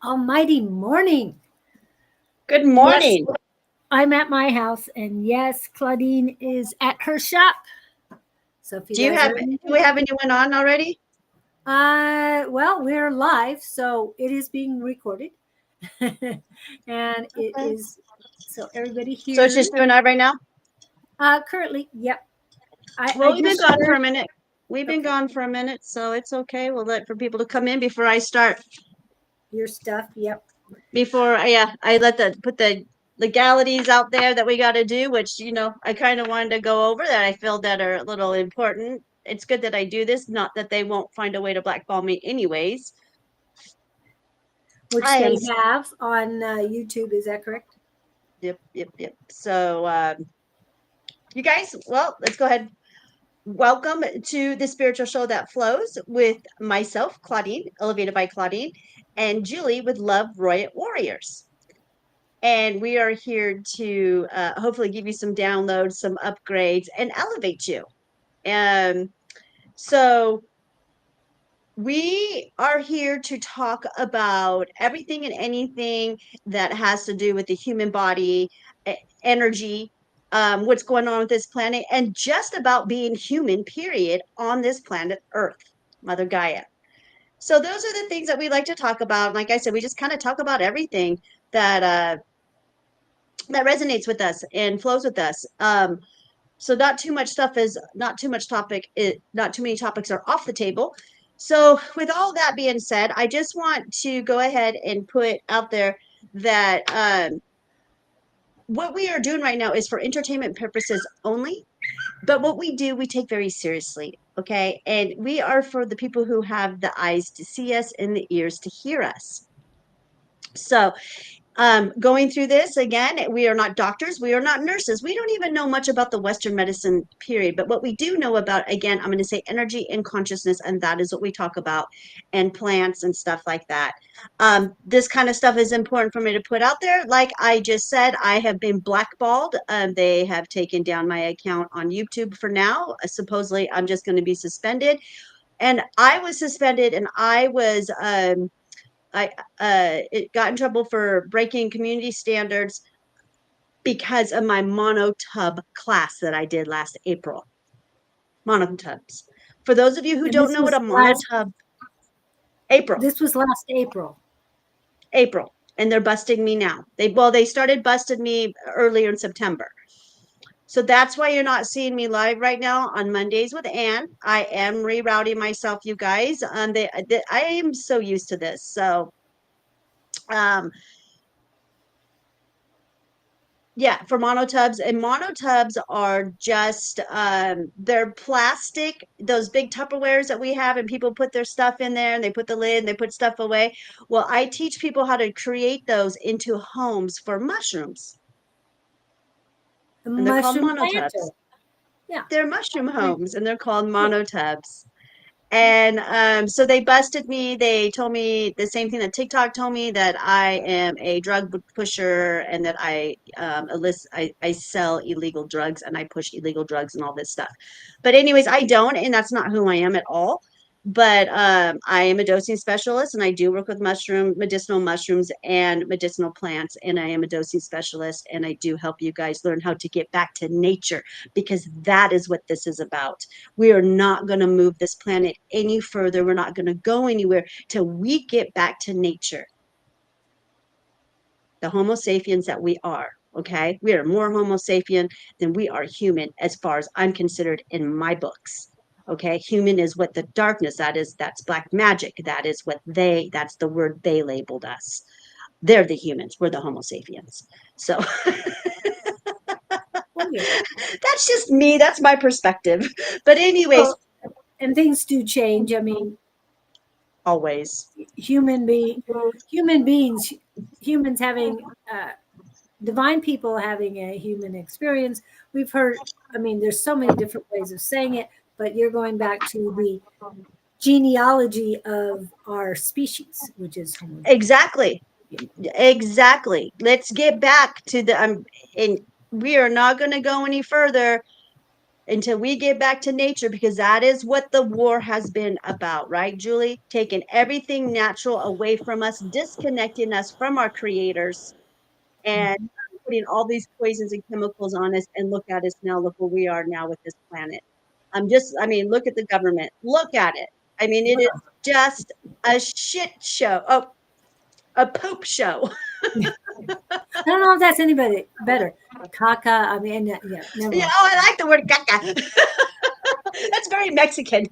almighty morning. Good Yes, morning. I'm at my house, and yes, Claudine is at her shop. So if you guys are, Do we have anyone on already? well, we're live, so it is being recorded, and it Okay. is so everybody So it's hears. just you and I right now? Currently, yep. I Well, we've been just gone for shared. a minute. We've been Okay, gone for a minute, so it's okay. We'll let for people to come in before I start. your stuff. Yep. I let the put the legalities out there that we got to do, which I kind of wanted to go over that I feel that are a little important. It's good that I do this, not that they won't find a way to blackball me anyways. Which I am. they have on YouTube. Is that correct? Yep. So, you guys, well, let's go ahead. Welcome to the spiritual show that flows with myself, Claudine, elevated by Claudine, and Julie with Love Royal Warriors. And we are here to hopefully give you some downloads, some upgrades, and elevate you. Um, so we are here to talk about everything and anything that has to do with the human body, energy, what's going on with this planet, and just about being human, period, on this planet Earth, Mother Gaia. So those are the things that we like to talk about. Like I said, we just kind of talk about everything that that resonates with us and flows with us. So not too much stuff is not too much topic. Not too many topics are off the table. So with all that being said, I just want to go ahead and put out there that what we are doing right now is for entertainment purposes only. But what we do, we take very seriously. Okay. And we are for the people who have the eyes to see us and the ears to hear us. So going through this again, we are not doctors, we are not nurses, we don't even know much about the Western medicine period, but what we do know about, again, I'm going to say energy and consciousness, and that is what we talk about, and plants and stuff like that. This kind of stuff is important for me to put out there. Like I just said, I have been blackballed. They have taken down my account on YouTube for now. Supposedly I'm just going to be suspended, and I was suspended, and I it got in trouble for breaking community standards because of my monotub class that I did last April. Monotubs. For those of you who And don't this know what a was last. monotub, April, This was last April. April, and they're busting me now. They started busting me earlier in September. So that's why you're not seeing me live right now on Mondays with Ann. I am rerouting myself, you guys. I am so used to this. So um, yeah, for monotubs. And monotubs are just they're plastic, those big Tupperwares that we have, and people put their stuff in there and they put the lid and they put stuff away. Well, I teach people how to create those into homes for mushrooms. The And they're called mushroom planter. monotubs. Yeah. They're mushroom Yeah. homes and they're called Yeah. monotubs. And so they busted me. They told me the same thing that TikTok told me, that I am a drug pusher and that I sell illegal drugs and I push illegal drugs and all this stuff. But anyways, I don't, and that's not who I am at all. But I am a dosing specialist, and I do work with medicinal mushrooms and medicinal plants. And I am a dosing specialist, and I do help you guys learn how to get back to nature, because that is what this is about. We are not going to move this planet any further. We're not going to go anywhere till we get back to nature. The Homo sapiens that we are. Okay. We are more Homo sapien than we are human, as far as I'm considered in my books. Okay. Human is what the darkness, that's black magic. That's the word they labeled us. They're the humans. We're the Homo sapiens. So Oh, yeah. that's just me. That's my perspective. But anyways, Well, and things do change. I mean, always. human being, human beings, humans having divine people having a human experience. We've heard. I mean, there's so many different ways of saying it, but you're going back to the genealogy of our species, which is Homo. Exactly. Exactly. Let's get back to and we are not going to go any further until we get back to nature, because that is what the war has been about, right, Julie? Taking everything natural away from us, disconnecting us from our creators, and putting all these poisons and chemicals on us. And look at us now. Look where we are now with this planet. I mean, look at the government. Look at it. I mean, it is just a shit show. Oh, a poop show. I don't know if that's anybody better. Caca. I mean, yeah, never Yeah, mind. oh, I like the word caca. That's very Mexican.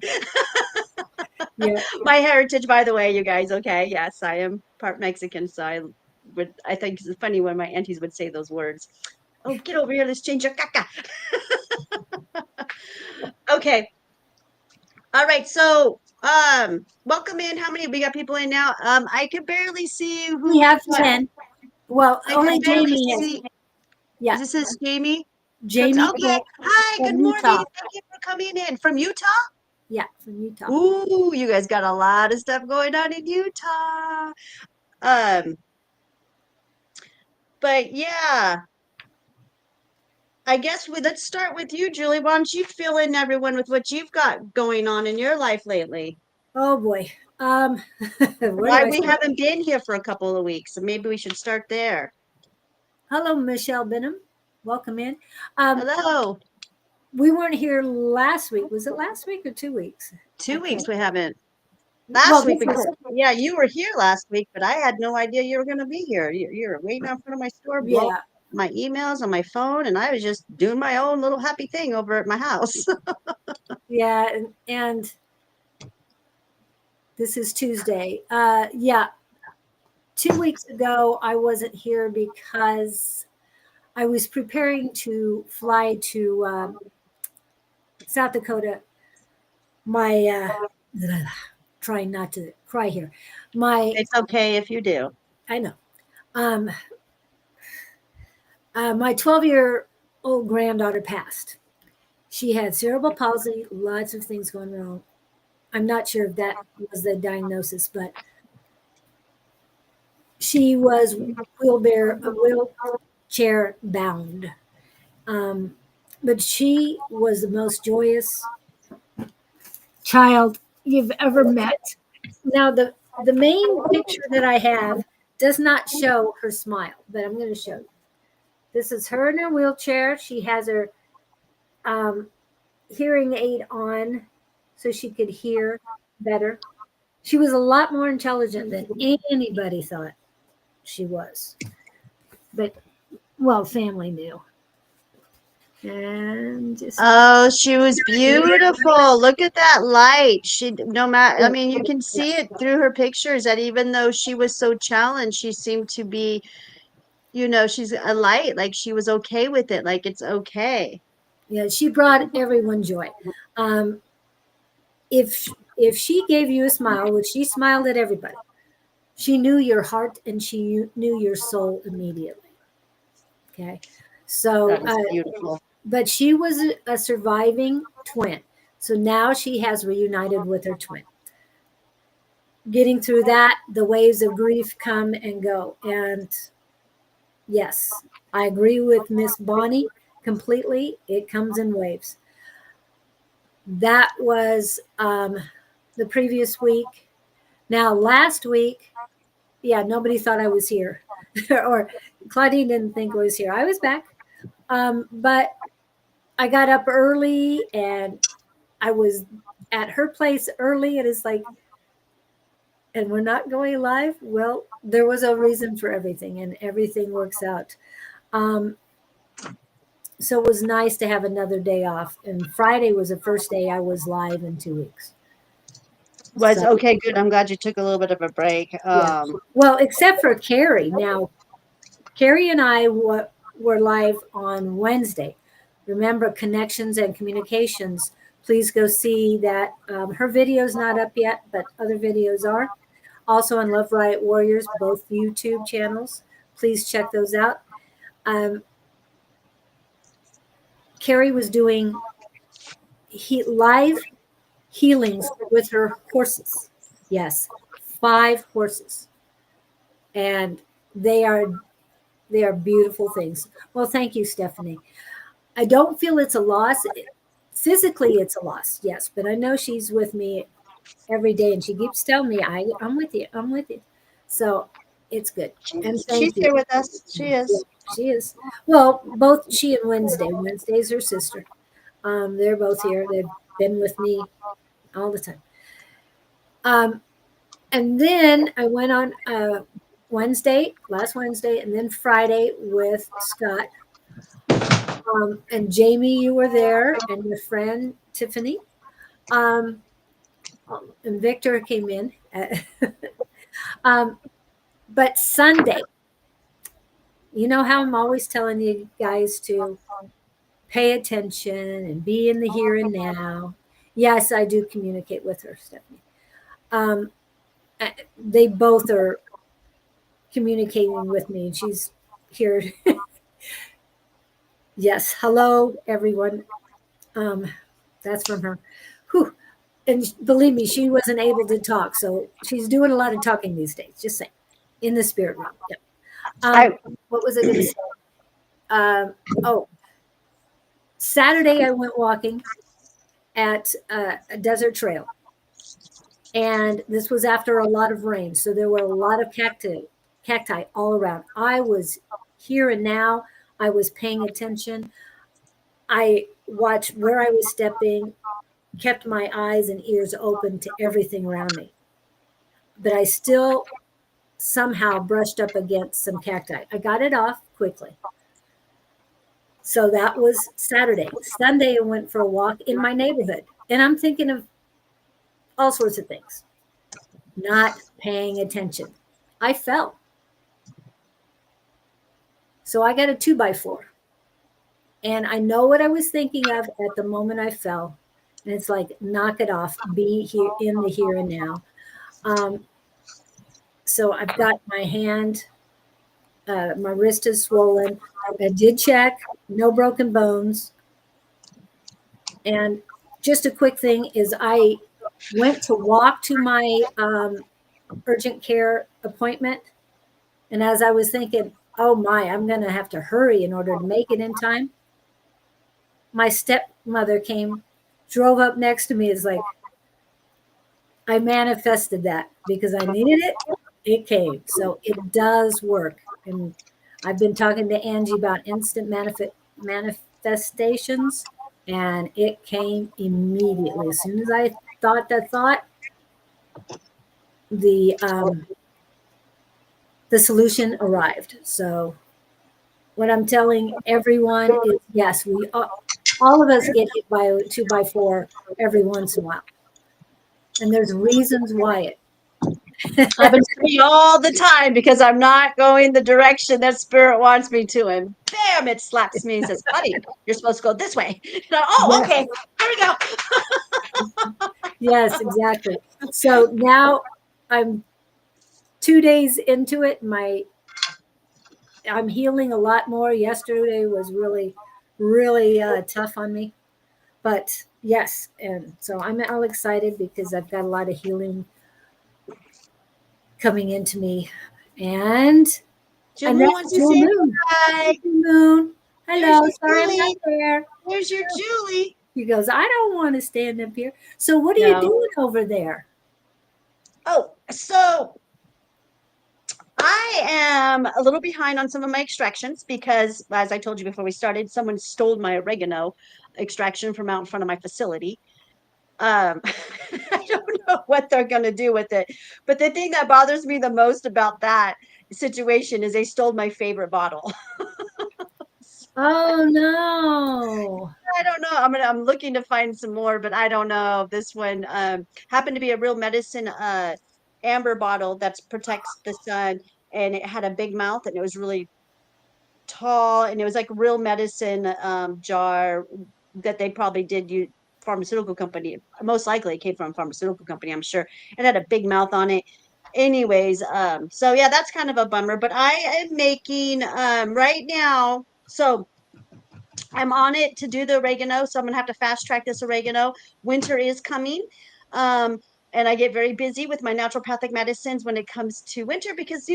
Yeah, My heritage, by the way, you guys. Okay, yes, I am part Mexican, so I think it's funny when my aunties would say those words. Oh, get over here, let's change your caca. Okay. All right, so welcome in. How many we got people in now? I can barely see we who have 10. Well, I only can barely Jamie has. see. Yeah, This is Jamie. That's Jamie okay. Hi, good from morning. Utah. Thank you for coming in. From Utah? Yeah, from Utah. Ooh, you guys got a lot of stuff going on in Utah. Um, but yeah, I guess let's start with you, Julie. Why don't you fill in everyone with what you've got going on in your life lately? Oh boy. Where do Why I we start? haven't been here for a couple of weeks, so maybe we should start there. Hello, Michelle Benham. Welcome in. Um, Hello. we weren't here last week. Was it last week or 2 weeks? 2 weeks we haven't. Well, Last week this we is yeah, you were here last week, but I had no idea you were going to be here. You're waiting out front of my store, blowing yeah, my emails on my phone, and I was just doing my own little happy thing over at my house. yeah, and this is Tuesday. Yeah, 2 weeks ago I wasn't here because I was preparing to fly to South Dakota. My trying not to cry here. My It's okay if you do. I know. Um, my 12-year-old granddaughter passed. She had cerebral palsy, lots of things going wrong. I'm not sure if that was the diagnosis, but she was wheelchair bound. Um, but she was the most joyous child you've ever met. Now, the main picture that I have does not show her smile, but I'm going to show you. This is her in her wheelchair. She has her um, hearing aid on so she could hear better. She was a lot more intelligent than anybody thought she was. But, well, family knew. And just, Oh, she was beautiful. Look at that light. She, no matter, I mean, you can yeah, see it through her pictures that even though she was so challenged, she seemed to be, she's a light. Like she was okay with it. Like it's okay. yeah, she brought everyone joy. Um, if she gave you a smile, which she smiled at everybody, she knew your heart and she knew your soul immediately. Okay, so That is beautiful. but she was a surviving twin, so now she has reunited with her twin. Getting through that, the waves of grief come and go, and yes, I agree with Miss Bonnie completely. It comes in waves. That was the previous week. Now, last week, yeah, nobody thought I was here, or Claudine didn't think I was here. I was back, but I got up early and I was at her place early, and it's like, and we're not going live. Well, there was a reason for everything, and everything works out. Um, so it was nice to have another day off. And Friday was the first day I was live in 2 weeks. Was So okay, good. I'm glad you took a little bit of a break. yeah. Well, except for Carrie. Now, Carrie and I were live on Wednesday. Remember, connections and communications. Please go see that. Her video's not up yet, but other videos are. Also on Love Riot Warriors, both YouTube channels. Please check those out. Um, Carrie was doing live healings with her horses. Yes, 5 horses, and they are beautiful things. Well, thank you, Stephanie. I don't feel it's a loss. Physically, it's a loss, yes, but I know she's with me every day, and she keeps telling me, I'm with you, I'm with you. So it's good. And She's thank you. here with us. She Yeah, is. she is. Well, both she and Wednesday. Wednesday's her sister. They're both here. They've been with me all the time. Um, and then I went on Wednesday, last Wednesday, and then Friday with Scott. And Jamie, you were there, and your friend Tiffany. Um, and Victor came in. um, but Sunday, you know how I'm always telling you guys to pay attention and be in the here and now. Yes, I do communicate with her, Stephanie. Um, they both are communicating with me, and she's here. Yes, hello, everyone. Um, that's from her. Whew. And believe me, she wasn't able to talk, so she's doing a lot of talking these days. Just saying, in the spirit realm. Yeah. I What was I going to say? Oh, Saturday I went walking at a desert trail, and this was after a lot of rain, so there were a lot of cacti all around. I was here and now. I was paying attention. I watched where I was stepping, kept my eyes and ears open to everything around me. But I still somehow brushed up against some cacti. I got it off quickly. So that was Saturday. Sunday, I went for a walk in my neighborhood, and I'm thinking of all sorts of things, not paying attention. I fell. So I got a 2x4. And I know what I was thinking of at the moment I fell. And it's like, knock it off, be here in the here and now. So I've got my hand, my wrist is swollen. I did check, no broken bones. And just a quick thing is I went to walk to my urgent care appointment. And as I was thinking, oh my, I'm going to have to hurry in order to make it in time, my stepmother came, drove up next to me. Is like, I manifested that because I needed it. It came. So it does work. And I've been talking to Angie about instant manifestations, and it came immediately. As soon as I thought that thought, the solution arrived. So what I'm telling everyone is, yes, we all of us get hit by a 2x4 every once in a while, and there's reasons why it. happens to me all the time because I'm not going the direction that spirit wants me to, and bam, it slaps me and says, "Buddy, you're supposed to go this way." Oh, Yes. okay, here we go. Yes, exactly. So now I'm 2 days into it. I'm healing a lot more. Yesterday was really, really tough on me, but yes, and so I'm all excited because I've got a lot of healing coming into me, and Julie that's wants to Jewel say Moon. hi. Moon, There's hello. your Sorry I'm not Julie. there. There's your Julie. He goes, I don't want to stand up here. So what are you No. doing over there? Oh, so I am a little behind on some of my extractions because, as I told you before we started, someone stole my oregano extraction from out in front of my facility. I don't know what they're going to do with it. But the thing that bothers me the most about that situation is they stole my favorite bottle. Oh no. I don't know. I'm looking to find some more, but I don't know. This one happened to be a real medicine amber bottle that protects the sun, and it had a big mouth, and it was really tall, and it was like real medicine jar that they probably did use pharmaceutical company. Most likely it came from a pharmaceutical company, I'm sure. It had a big mouth on it. Anyways, so yeah, that's kind of a bummer. But I am making right now. So I'm on it to do the oregano, so I'm gonna have to fast track this oregano. Winter is coming. Um, and I get very busy with my naturopathic medicines when it comes to winter because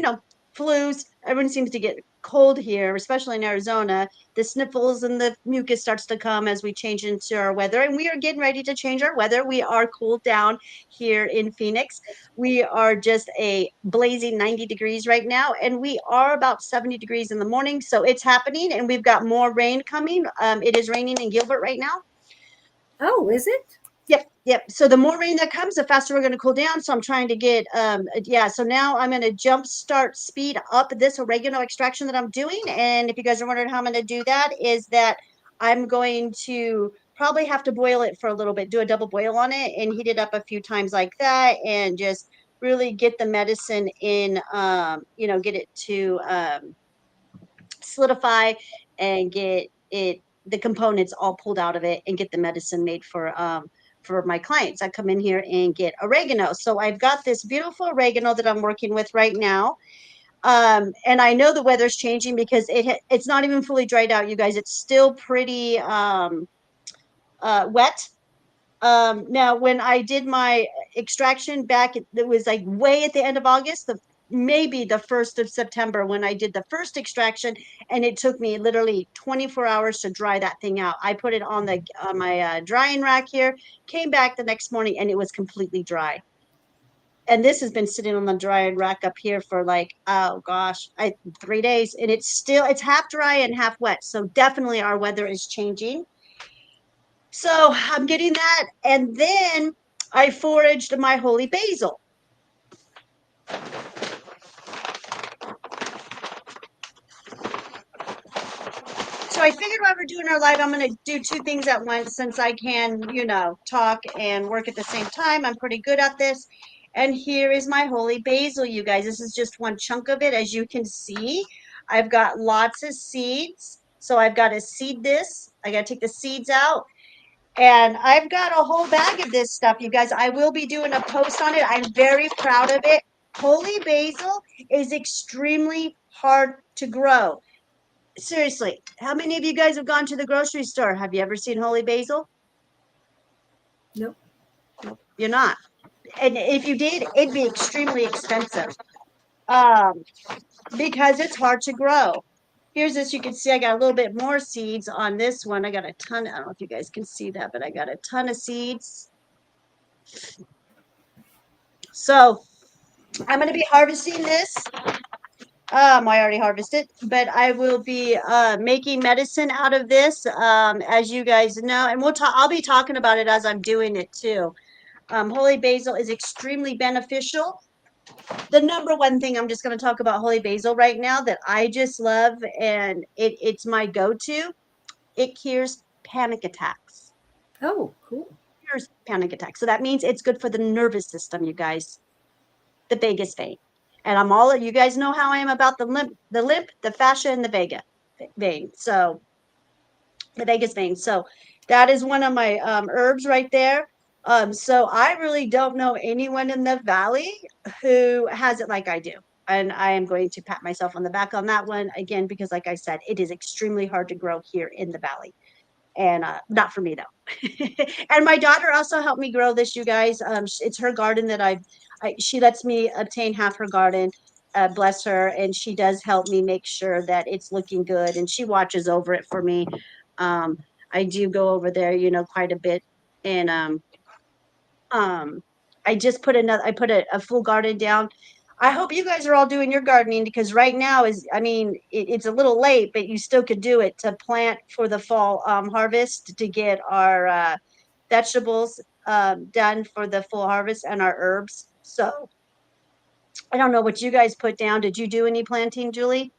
flus. Everyone seems to get cold here, especially in Arizona. The sniffles and the mucus starts to come as we change into our weather. And we are getting ready to change our weather. We are cooled down here in Phoenix. We are just a blazing 90 degrees right now. And we are about 70 degrees in the morning. So it's happening. And we've got more rain coming. It is raining in Gilbert right now. Oh, is it? Yep. So the more rain that comes, the faster we're going to cool down. So I'm trying to get, yeah. So now I'm going to speed up this oregano extraction that I'm doing. And if you guys are wondering how I'm going to do that, is that I'm going to probably have to boil it for a little bit, do a double boil on it and heat it up a few times like that. And just really get the medicine in, get it to solidify and get the components all pulled out of it and get the medicine made for my clients. I come in here and get oregano. So I've got this beautiful oregano that I'm working with right now. And I know the weather's changing because it's not even fully dried out, you guys. It's still pretty wet. Now, when I did my extraction back, it was like way at the end of August, maybe the 1st of September when I did the first extraction, and it took me literally 24 hours to dry that thing out. I put it on my drying rack here, came back the next morning, and it was completely dry. And this has been sitting on the drying rack up here for like, oh gosh, 3 days, and it's half dry and half wet. So definitely our weather is changing. So I'm getting that. And then I foraged my holy basil. So I figured while we're doing our live, I'm going to do two things at once since I can, talk and work at the same time. I'm pretty good at this. And here is my holy basil, you guys. This is just one chunk of it. As you can see, I've got lots of seeds. So I've got to seed this. I got to take the seeds out. And I've got a whole bag of this stuff, you guys. I will be doing a post on it. I'm very proud of it. Holy basil is extremely hard to grow. Seriously, how many of you guys have gone to the grocery store? Have you ever seen holy basil? Nope. You're not. And if you did, it'd be extremely expensive because it's hard to grow. Here's this. You can see I got a little bit more seeds on this one. I got a ton. I don't know if you guys can see that, but I got a ton of seeds. So I'm going to be harvesting this. I already harvested, but I will be making medicine out of this, as you guys know, and I'll be talking about it as I'm doing it too. Holy basil is extremely beneficial. The number one thing I'm just going to talk about holy basil right now that I just love, and it's my go-to. It cures panic attacks. Oh, cool. Cures panic attacks. So that means it's good for the nervous system, you guys. The vagus vein. And you guys know how I am about the lymph, the fascia, and the vega vein. So the vagus vein. So that is one of my herbs right there. So I really don't know anyone in the valley who has it like I do. And I am going to pat myself on the back on that one again, because like I said, it is extremely hard to grow here in the valley. And not for me though. And my daughter also helped me grow this, you guys. It's her garden that she lets me obtain half her garden. Bless her, and she does help me make sure that it's looking good, and she watches over it for me. I do go over there, quite a bit, and I just put a full garden down. I hope you guys are all doing your gardening, because right now it's a little late, but you still could do it to plant for the fall harvest, to get our vegetables done for the full harvest, and our herbs. So I don't know what you guys put down. Did you do any planting, Julie?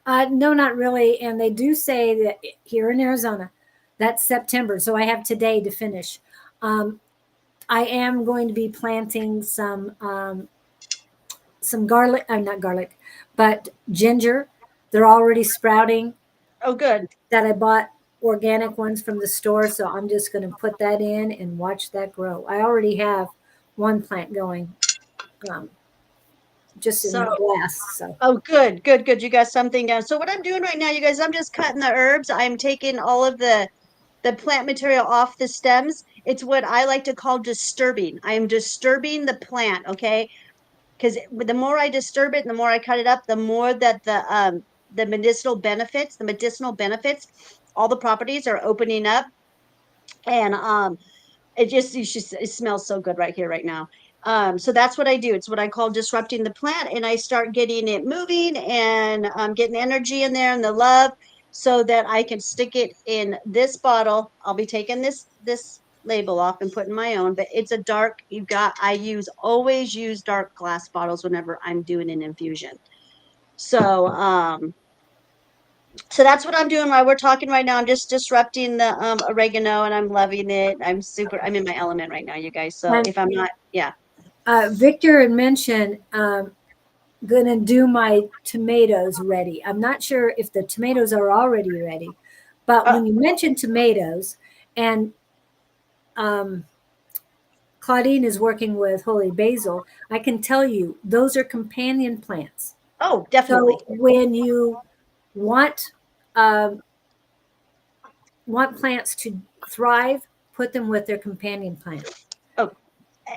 No, not really. And they do say that here in Arizona, that's September. So I have today to finish. I am going to be planting some garlic, not garlic, but ginger. They're already sprouting. Oh, good. That I bought organic ones from the store. So I'm just going to put that in and watch that grow. I already have one plant going, um, just in So, the glass. So oh, good. You got something down. So what I'm doing right now, you guys, I'm just cutting the herbs. I'm taking all of the plant material off the stems. It's what I like to call disturbing. I am disturbing the plant, okay? because the more I disturb it, the more I cut it up, the more that the medicinal benefits, all the properties are opening up, and it smells so good right here, right now. So that's what I do. It's what I call disrupting the plant, and I start getting it moving and getting energy in there and the love, so that I can stick it in this bottle. I'll be taking this label off and putting my own, but it's a dark. Always use dark glass bottles whenever I'm doing an infusion. So so that's what I'm doing while we're talking right now. I'm just disrupting the oregano, and I'm loving it. I'm in my element right now, you guys. So And if I'm not, yeah. Victor had mentioned going to do my tomatoes ready. I'm not sure if the tomatoes are already ready, but Oh, when you mentioned tomatoes, and um, Claudine is working with holy basil, I can tell you those are companion plants. oh, definitely. So when you want um, want plants to thrive, put them with their companion plant. Oh,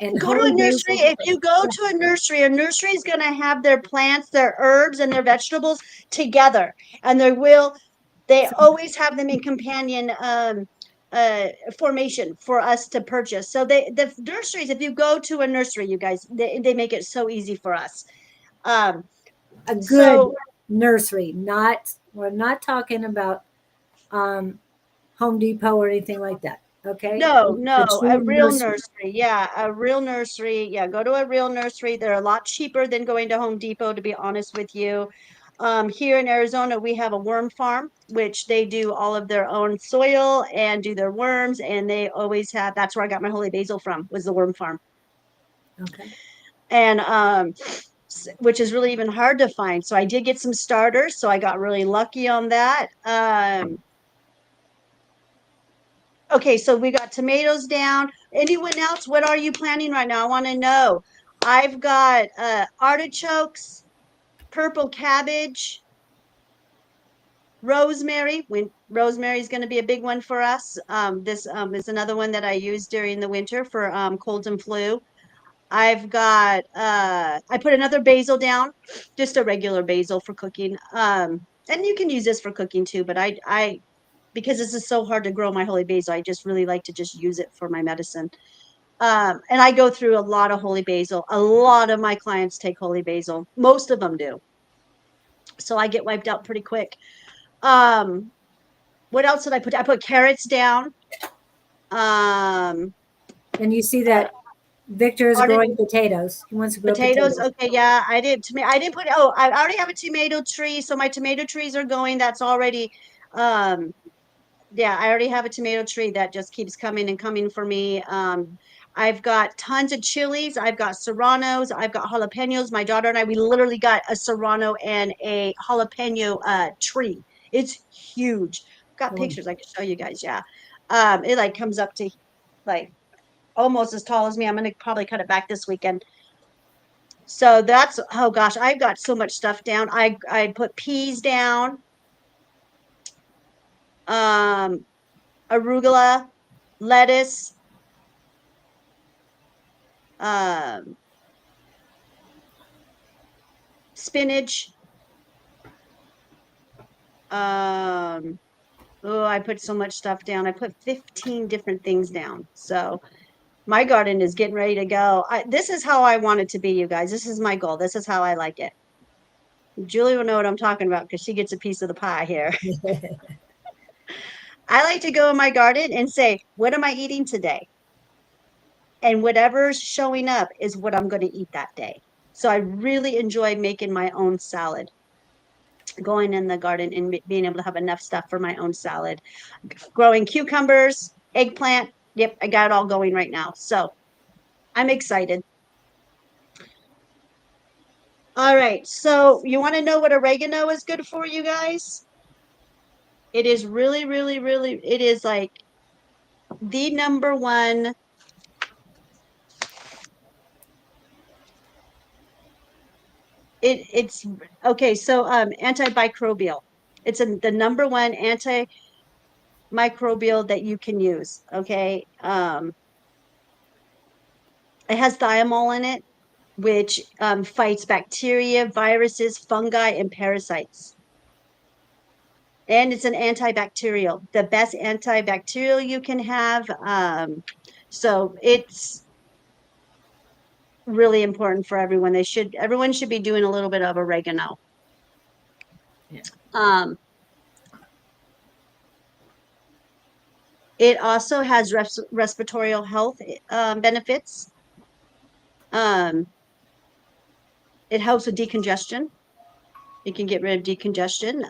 And go to holy a nursery. basil, If you go to a nursery is going to have their plants, their herbs, and their vegetables together, and they always have them in companion formation for us to purchase. So the nurseries, if you go to a nursery, you guys, they make it so easy for us. Um, a good so nursery, not we're not talking about um, Home Depot or anything like that. Okay, no, the no, a true real nursery. nursery. Yeah, a real nursery. Yeah, go to a real nursery. They're a lot cheaper than going to Home Depot, to be honest with you. Here in Arizona, we have a worm farm, which they do all of their own soil and do their worms, and they always have. That's where I got my holy basil from, was the worm farm, Okay, and which is really even hard to find. So I did get some starters, so I got really lucky on that. Okay, so we got tomatoes down. Anyone else? What are you planning right now? I want to know. I've got artichokes, purple cabbage, rosemary. Rosemary is going to be a big one for us. This is another one that I use during the winter for cold and flu. I've got I put another basil down, just a regular basil for cooking. And you can use this for cooking too, but I because this is so hard to grow my holy basil, I just really like to just use it for my medicine. And I go through a lot of holy basil. A lot of my clients take holy basil. Most of them do. So I get wiped out pretty quick. Um, what else did I put? I put carrots down. Um, and you see uh, that Victor is art- growing potatoes. He wants to grow potatoes. potatoes. Okay, yeah, I did. I didn't put. Oh, I already have a tomato tree, so my tomato trees are going. That's already. Um, yeah, I already have a tomato tree that just keeps coming and coming for me. I've got tons of chilies. I've got serranos. I've got jalapenos. My daughter and I, we literally got a serrano and a jalapeno tree. It's huge. I've got Oh, pictures I can show you guys. Yeah. It like comes up to like almost as tall as me. I'm gonna probably cut it back this weekend. So that's, oh gosh, I've got so much stuff down. I put peas down. Um, arugula, lettuce, um, spinach. Oh, I put so much stuff down. I put 15 different things down. So my garden is getting ready to go. This is how I want it to be, you guys. This is my goal. This is how I like it. Julie will know what I'm talking about because she gets a piece of the pie here. I like to go in my garden and say, what am I eating today? And whatever's showing up is what I'm going to eat that day. So I really enjoy making my own salad, going in the garden and being able to have enough stuff for my own salad, growing cucumbers, eggplant. Yep, I got it all going right now. So I'm excited. All right. So you want to know what oregano is good for, you guys? It is really, really, really, it is like the number one. It's okay. So antimicrobial. It's the number one antimicrobial that you can use. Okay. It has thiamol in it. which fights bacteria, viruses, fungi, and parasites. And it's an antibacterial, the best antibacterial you can have. So it's really important for everyone. Everyone should be doing a little bit of oregano. Yeah. It also has respiratory health benefits. It helps with decongestion. It can get rid of decongestion.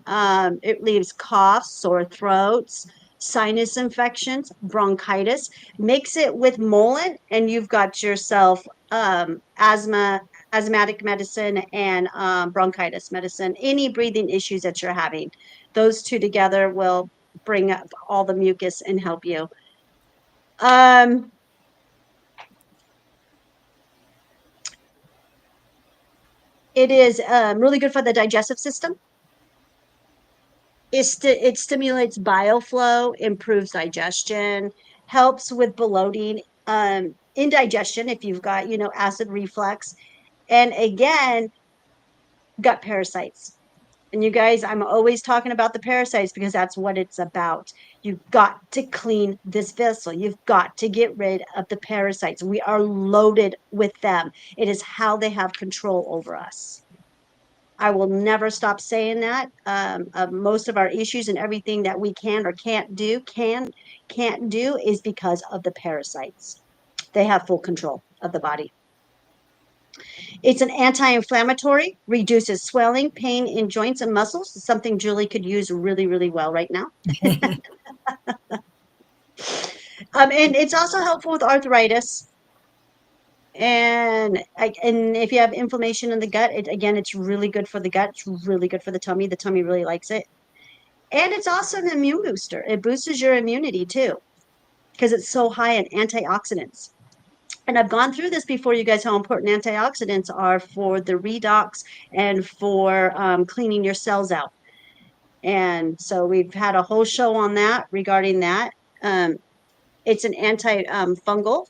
It relieves coughs, sore throats, sinus infections, bronchitis. Mix it with mullein, and you've got yourself asthmatic medicine, and bronchitis medicine. Any breathing issues that you're having, those two together will bring up all the mucus and help you. It is really good for the digestive system. It stimulates bile flow, improves digestion, helps with bloating, indigestion if you've got, acid reflux, and again, gut parasites. And you guys, I'm always talking about the parasites because that's what it's about. You've got to clean this vessel. You've got to get rid of the parasites. We are loaded with them. It is how they have control over us. I will never stop saying that. Most of our issues and everything that we can or can't do is because of the parasites. They have full control of the body. It's an anti-inflammatory, reduces swelling, pain in joints and muscles. Something Julie could use really, really well right now. And it's also helpful with arthritis. And if you have inflammation in the gut, it's really good for the gut. It's really good for the tummy. The tummy really likes it. And it's also an immune booster. It boosts your immunity too, because it's so high in antioxidants. And I've gone through this before, you guys, how important antioxidants are for the redox and for cleaning your cells out. And so we've had a whole show on that regarding that. It's an anti-fungal.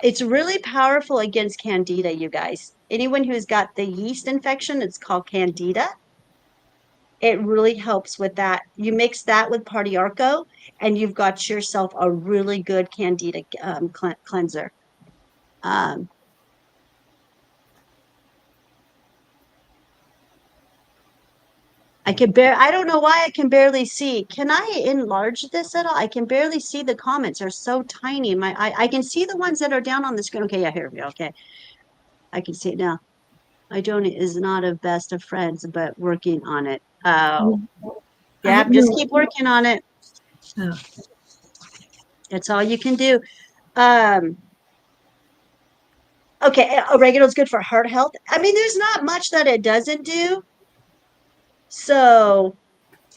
It's really powerful against candida, you guys. Anyone who's got the yeast infection, it's called candida. It really helps with that. You mix that with Partiarco, and you've got yourself a really good candida cleanser. I don't know why I can barely see. Can I enlarge this at all? I can barely see the comments. They're so tiny. I can see the ones that are down on the screen. Okay, yeah, here we go. Okay. I can see it now. Is not a best of friends, but working on it. Oh, yeah, just keep working on it. Oh. That's all you can do. Okay, oregano is good for heart health. I mean, there's not much that it doesn't do. So,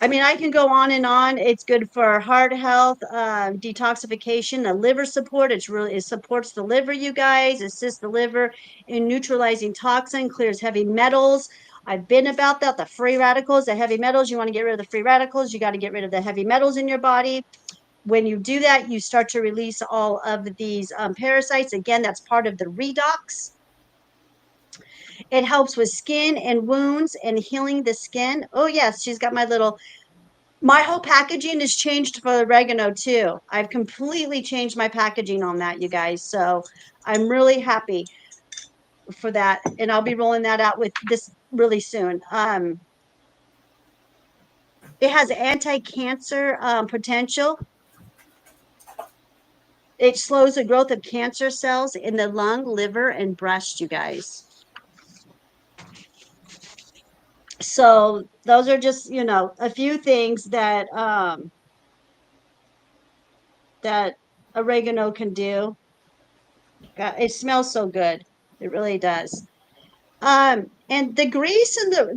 I mean, I can go on and on. It's good for heart health, detoxification, the liver support. It supports the liver, you guys, assists the liver in neutralizing toxin, clears heavy metals. I've been about that. The free radicals, the heavy metals. You want to get rid of the free radicals. You got to get rid of the heavy metals in your body. When you do that, you start to release all of these parasites. Again, that's part of the redox. It helps with skin and wounds and healing the skin. Oh, yes, she's got my whole packaging is changed for oregano too. I've completely changed my packaging on that, you guys. So I'm really happy for that. And I'll be rolling that out with this really soon. It has anti-cancer potential. It slows the growth of cancer cells in the lung, liver, and breast, you guys. So those are just, a few things that that oregano can do. It smells so good. It really does. And the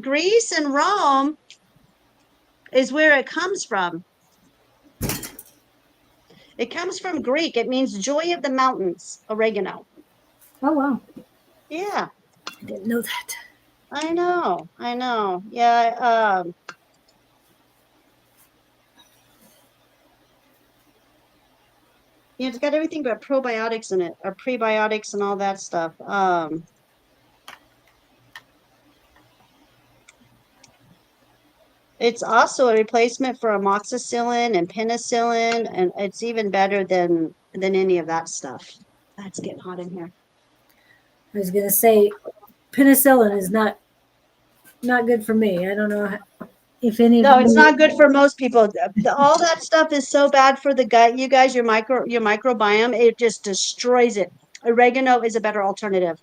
Greece and Rome is where it comes from. It comes from Greek. It means joy of the mountains, oregano. Oh, wow. Yeah. I didn't know that. I know. Yeah. Yeah, it's got everything but probiotics in it, or prebiotics and all that stuff. It's also a replacement for amoxicillin and penicillin, and it's even better than any of that stuff. It's getting hot in here. I was going to say penicillin is not good for me. I don't know if any of No, it's you. not good for most people. All that stuff is so bad for the gut. You guys, your microbiome, it just destroys it. Oregano is a better alternative.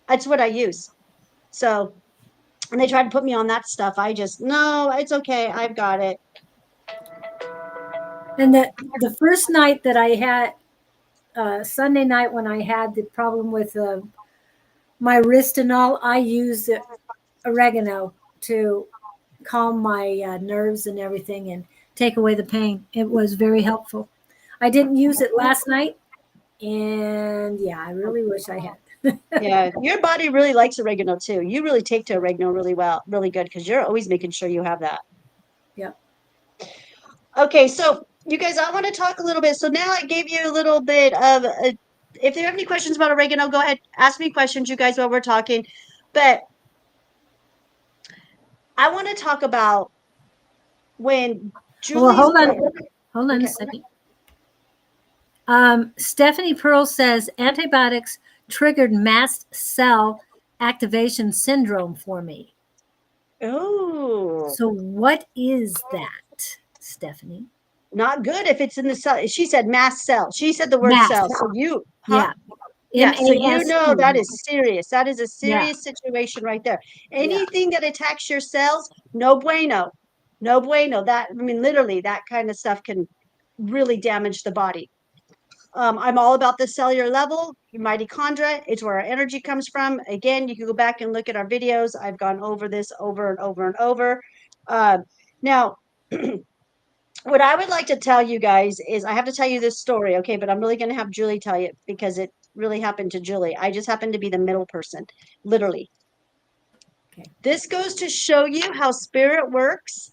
That's what I use. So, and they tried to put me on that stuff. I just, no, it's okay. I've got it. And the first night that I had, Sunday night when I had the problem with my wrist and all, I used oregano to calm my nerves and everything and take away the pain. It was very helpful. I didn't use it last night, and yeah, I really wish I had. Yeah, your body really likes oregano too. You really take to oregano really well, really good, because you're always making sure you have that. Yep. Okay, so you guys, I want to talk a little bit. So now I gave you a little bit of, if you have any questions about oregano, go ahead, ask me questions, you guys, while we're talking. But I want to talk about when Well, Julie's. hold on a Okay. second. Stephanie Pearl says antibiotics triggered mast cell activation syndrome for me. Oh, So, what is that, Stephanie? not good if it's in the cell. She said mast cell. She said the word Mast. cell. So you, huh? Yeah. Yeah, so you know that MAST. is serious. That is a Yeah. serious situation right there. Yeah. Anything that attacks your cells, no bueno. No bueno. That, I mean, literally, that kind of stuff can really damage the body. I'm all about the cellular level, mitochondria. It's where our energy comes from. Again, you can go back and look at our videos. I've gone over this over and over and over. Now, what I would like to tell you guys is I have to tell you this story, okay? But I'm really going to have Julie tell you because it really happened to Julie. I just happened to be the middle person, literally. Okay. This goes to show you how spirit works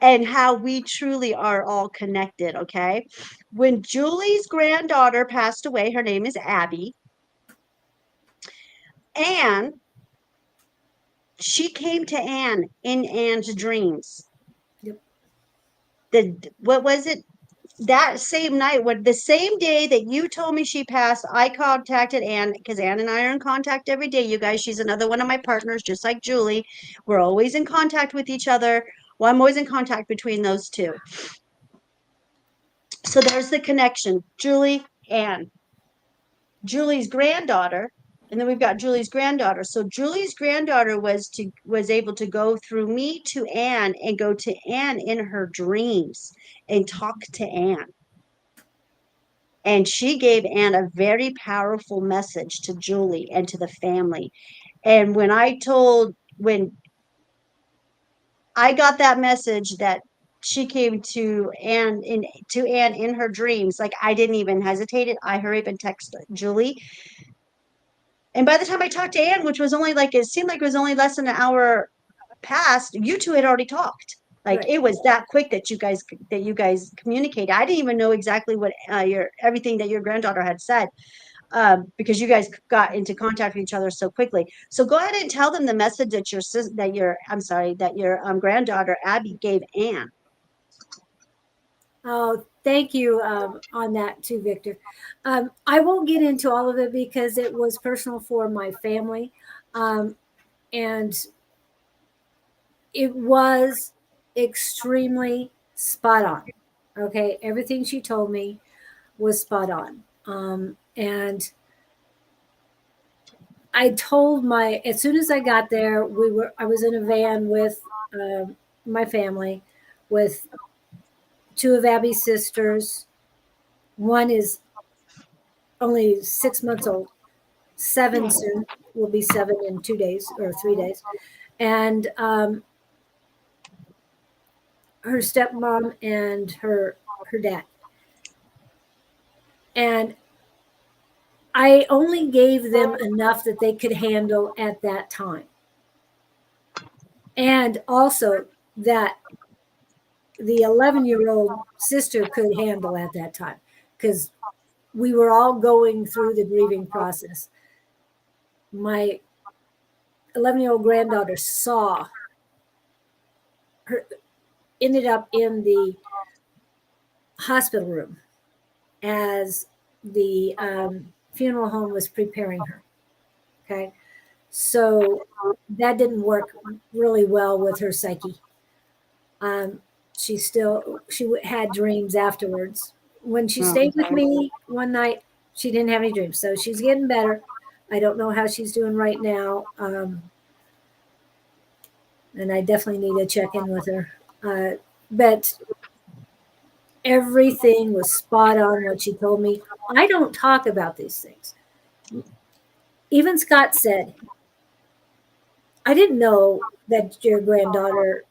and how we truly are all connected, okay? When Julie's granddaughter passed away, her name is Abby, and she came to Anne in Anne's dreams. Yep. What was it? That same night, the same day that you told me she passed, I contacted Anne because Anne and I are in contact every day. You guys, she's another one of my partners, just like Julie. We're always in contact with each other. Well, I'm always in contact between those two. So there's the connection, Julie, Anne. Julie's granddaughter, and then we've got Julie's granddaughter. So Julie's granddaughter was able to go through me to Anne and go to Anne in her dreams and talk to Anne. And she gave Anne a very powerful message to Julie and to the family. And when I got that message that she came to Anne in her dreams, like I didn't even hesitate it. I hurried up and texted Julie. And by the time I talked to Anne, which was only it seemed like it was only less than an hour past, you two had already talked. Like Right. it was that quick that you guys communicated. I didn't even know exactly what everything that your granddaughter had said. Because you guys got into contact with each other so quickly. So go ahead and tell them the message that your granddaughter Abby gave Anne. Oh, thank you on that too, Victor. I won't get into all of it because it was personal for my family. And it was extremely spot on. Okay. Everything she told me was spot on. And I told as soon as I got there, I was in a van with my family, with two of Abby's sisters. One is only 6 months old, 7 soon, will be 7 in 2 days or 3 days. And her stepmom and her dad. And I only gave them enough that they could handle at that time. And also that the 11-year-old sister could handle at that time. because we were all going through the grieving process. My 11-year-old granddaughter saw her, ended up in the hospital room as the funeral home was preparing her. Okay. So that didn't work really well with her psyche. Um, she had dreams afterwards. When she Oh, stayed with me one night, she didn't have any dreams. So she's getting better. I don't know how she's doing right now. And I definitely need to check in with her. But everything was spot on what she told me. I don't talk about these things. Even Scott said, I didn't know that your granddaughter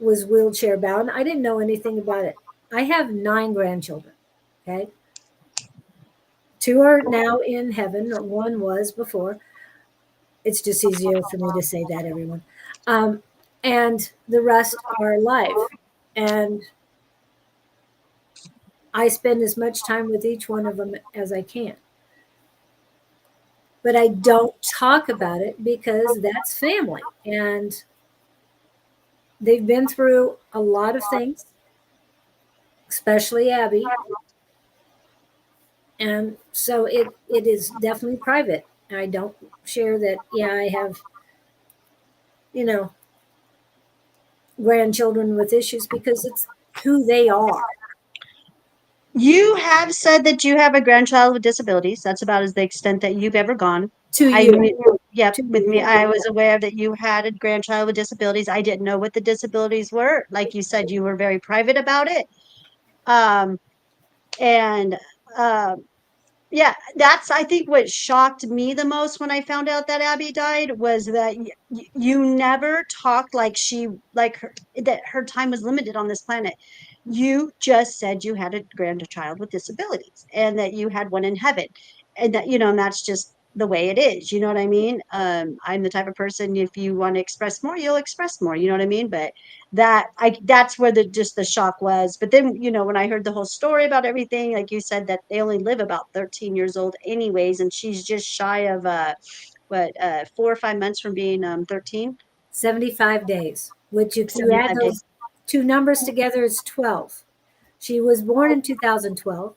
was wheelchair bound. I didn't know anything about it. I have 9 grandchildren. Okay. 2 are now in heaven, or 1 was before. It's just easier for me to say that, everyone. Um, and the rest are alive. And I spend as much time with each one of them as I can. But I don't talk about it because that's family. And they've been through a lot of things, especially Abby. And so it is definitely private. I don't share that, yeah, I have, you know, grandchildren with issues because it's who they are. you have said that you have a grandchild with disabilities. That's about as the extent that you've ever gone. To I you. knew, yep, To with me, you. I was aware that you had a grandchild with disabilities. I didn't know what the disabilities were. Like you said, you were very private about it. Um, and yeah, that's I think what shocked me the most when I found out that Abby died was that you never talked like that her time was limited on this planet. You just said you had a grandchild with disabilities and that you had one in heaven, and that and that's just the way it is. You know what I mean? I'm the type of person, if you want to express more, you'll express more. You know what I mean? But that's where the shock was. But then when I heard the whole story about everything, like you said, that they only live about 13 years old anyways, and she's just shy of 4 or 5 months from being 13. 75 days, which if you add 75 days. those 2 numbers together, is 12. She was born in 2012.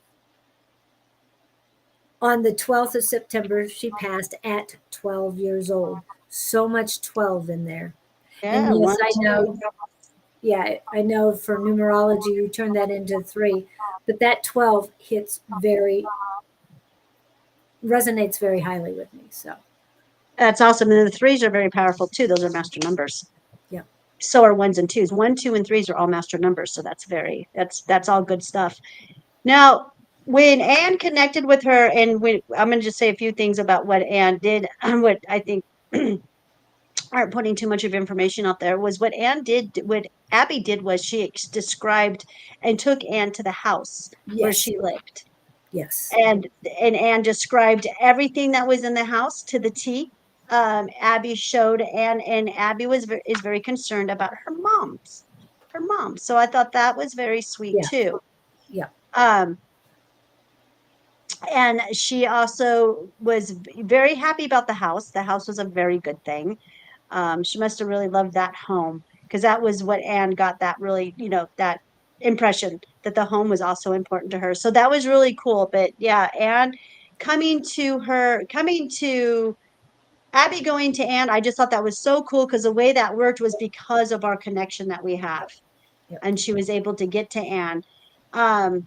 On the 12th of September, she passed at 12 years old. So much 12 in there. Yeah, And yes, one, I know. two. Yeah, I know for numerology, you turn that into 3, but that 12 resonates very highly with me. So, That's awesome. And the threes are very powerful too. Those are master numbers. yeah. So are ones and twos. 1, 2, and threes are all master numbers. So that's all good stuff. Now, when Anne connected with her, and I'm going to just say a few things about what Anne did, what I think aren't putting too much of information out there, was what Anne did. What Abby did was she described and took Anne to the house where Yes. she lived. Yes. And Anne described everything that was in the house to the T. Abby showed Anne, and Abby is very concerned about her mom. So I thought that was very sweet Yeah. too. Yeah. Um, and she also was very happy about the house. The house was a very good thing. She must have really loved that home, because that was what Anne got, that really, that impression that the home was also important to her. So that was really cool. But yeah, Anne coming to Abby going to Anne, I just thought that was so cool, because the way that worked was because of our connection that we have. Yep. And she was able to get to Anne.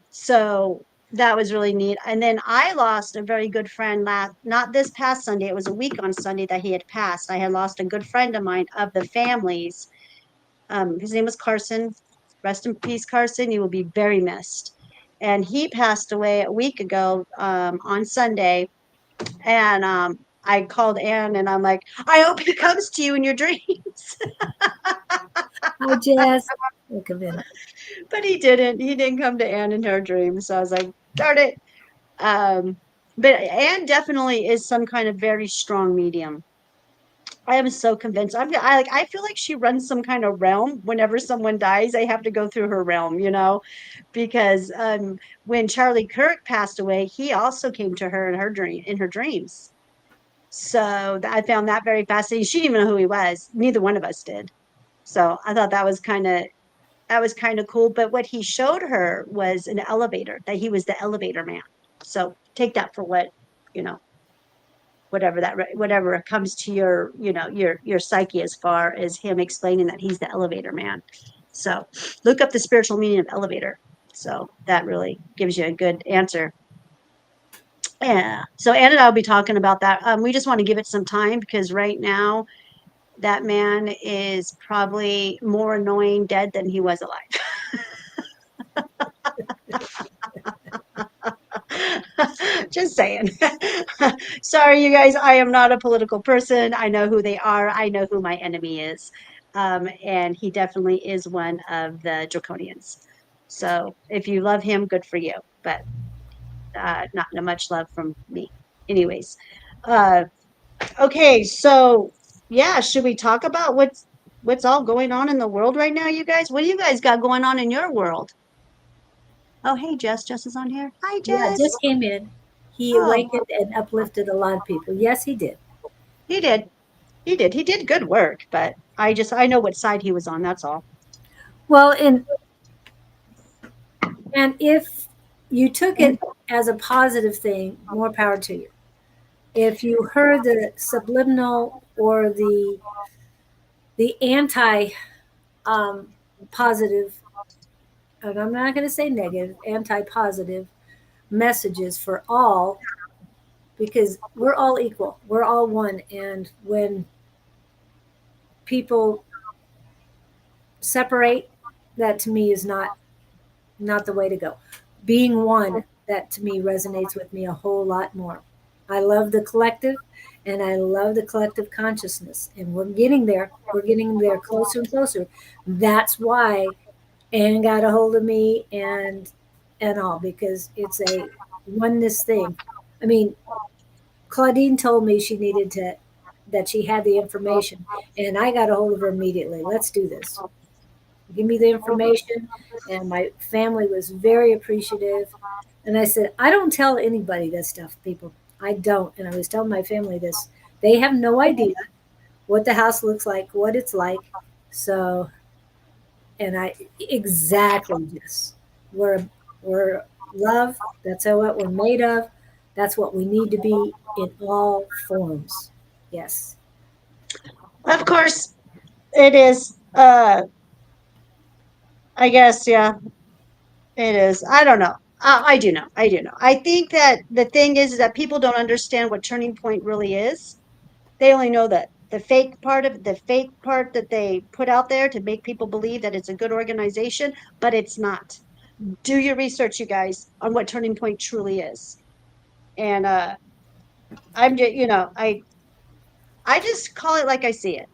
So that was really neat. And then I lost a very good friend not this past Sunday. It was a week on Sunday that he had passed. I had lost a good friend of mine of the families. His name was Carson. Rest in peace, Carson. You will be very missed. And he passed away a week ago on Sunday. And I called Anne, and I'm like, I hope he comes to you in your dreams. Hi, Jess. Look a minute. But he didn't. He didn't come to Anne in her dreams. So I was like, darn it. But Anne definitely is some kind of very strong medium. I am so convinced. I feel like she runs some kind of realm. Whenever someone dies, they have to go through her realm, because when Charlie Kirk passed away, he also came to her in her dreams. So I found that very fascinating. She didn't even know who he was. Neither one of us did. So I thought that was kind of cool. But what he showed her was an elevator, that he was the elevator man. So take that for what, you know, whatever comes to your psyche as far as him explaining that he's the elevator man. So look up the spiritual meaning of elevator. So that really gives you a good answer. Yeah. So Ann and I will be talking about that. We just want to give it some time because right now that man is probably more annoying dead than he was alive. Just saying. Sorry, you guys. I am not a political person. I know who they are. I know who my enemy is. And he definitely is one of the draconians. So if you love him, good for you. But not much love from me. Anyways. Uh, okay. So yeah, should we talk about what's all going on in the world right now, you guys? What do you guys got going on in your world? Oh, hey, Jess. Jess is on here. Hi, Yeah, Jess. just came in. He Oh, awakened and uplifted a lot of people. Yes, he did. he did. He did good work, but I know what side he was on, that's all. Well, and if you took it as a positive thing, more power to you. If you heard the subliminal or the anti positive, and I'm not going to say negative, anti positive messages for all, because we're all equal, we're all one. And when people separate, that to me is not the way to go. Being one, that to me resonates with me a whole lot more. I love the collective and I love the collective consciousness. And we're getting there. We're getting there closer and closer. That's why Anne got a hold of me and all, because it's a oneness thing. I mean, Claudine told me she needed to that she had the information, and I got a hold of her immediately. Let's do this. Give me the information. And my family was very appreciative. And I said, I don't tell anybody this stuff, people. I don't. And I was telling my family this. They have no idea what the house looks like, what it's like. So, and I exactly, yes, we're love. That's what we're made of. That's what we need to be in all forms. Yes. Of course, it is. I guess, yeah, it is. I don't know. I do know. I do know. I think that the thing is that people don't understand what Turning Point really is. They only know that the fake part that they put out there to make people believe that it's a good organization, but it's not. Do your research, you guys, on what Turning Point truly is. And I'm just, I just call it like I see it.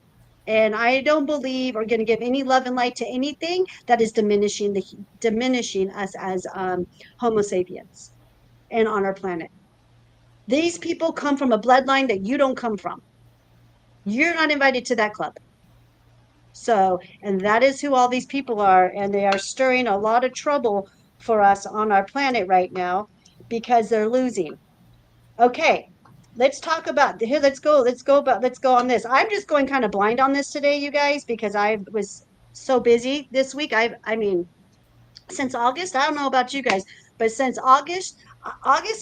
And I don't believe or going to give any love and light to anything that is diminishing us as Homo sapiens and on our planet. These people come from a bloodline that you don't come from. You're not invited to that club. So, and that is who all these people are, and they are stirring a lot of trouble for us on our planet right now because they're losing. Okay, let's talk about here. Let's go on this. I'm just going kind of blind on this today, you guys, because I was so busy this week. I mean, since August, I don't know about you guys, but since August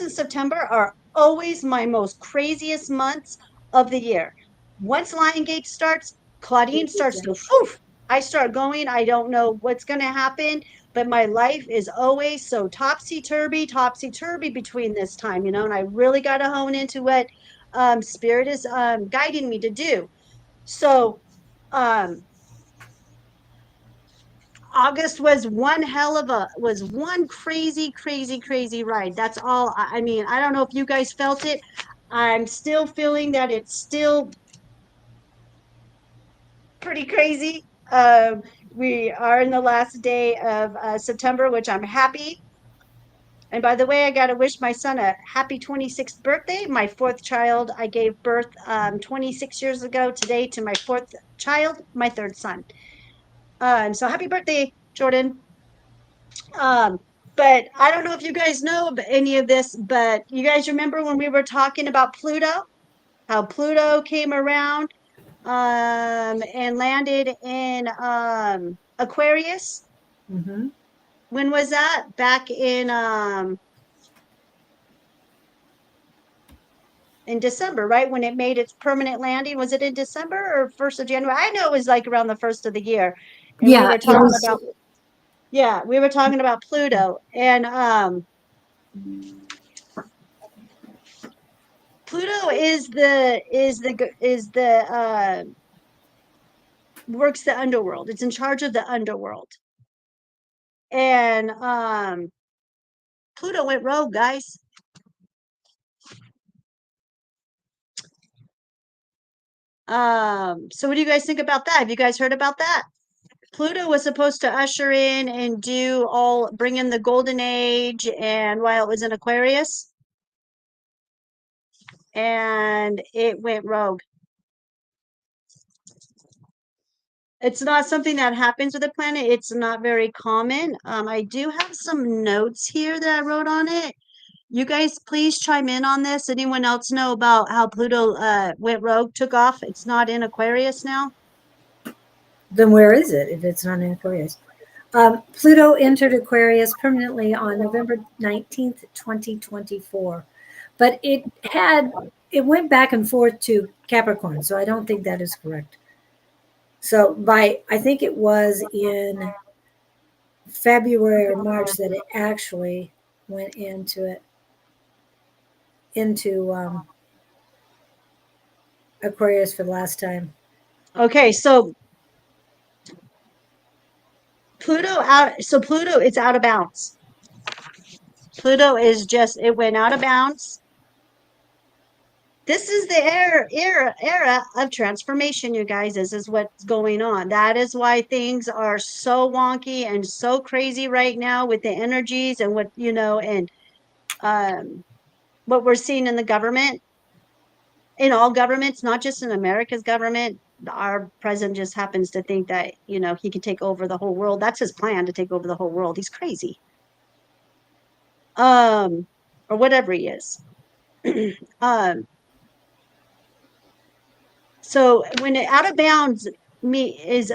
and September are always my most craziest months of the year. Once Lion Gate starts, Claudine starts to poof. I start going. I don't know what's going to happen, but my life is always so topsy turvy between this time, and I really got to hone into what Spirit is guiding me to do. So, um, August was one crazy ride. That's all. I mean, I don't know if you guys felt it. I'm still feeling that it's still pretty crazy. We are in the last day of September, which I'm happy. And by the way, I got to wish my son a happy 26th birthday. My fourth child, I gave birth 26 years ago today to my fourth child, my third son. So happy birthday, Jordan. Um, but I don't know if you guys know any of this, but you guys remember when we were talking about Pluto, how Pluto came around and landed in Aquarius? Mm-hmm. When was that? Back in December, right? When it made its permanent landing. Was it in December or 1st of January? I know it was like around the 1st of the year. And we Yeah, were it talking was. about, yeah, we were talking about Pluto. And Pluto is the works the underworld. It's in charge of the underworld. And Pluto went rogue, guys. So what do you guys think about that? Have you guys heard about that? Pluto was supposed to usher in and bring in the golden age, and while it was in Aquarius, and it went rogue. It's not something that happens with a planet. It's not very common. I do have some notes here that I wrote on it. You guys, please chime in on this. Anyone else know about how Pluto went rogue, took off? It's not in Aquarius now. Then where is it if it's not in Aquarius? Pluto entered Aquarius permanently on November 19th, 2024. But it went back and forth to Capricorn, so I don't think that is correct. So I think it was in February or March that it actually went into Aquarius for the last time. Okay, so Pluto it's out of bounds. Pluto is just, it went out of bounds. This is the era of transformation, you guys. This is what's going on. That is why things are so wonky and so crazy right now with the energies and and what we're seeing in the government, in all governments, not just in America's government. Our president just happens to think that, he can take over the whole world. That's his plan, to take over the whole world. He's crazy. Or whatever he is. So when it out of bounds is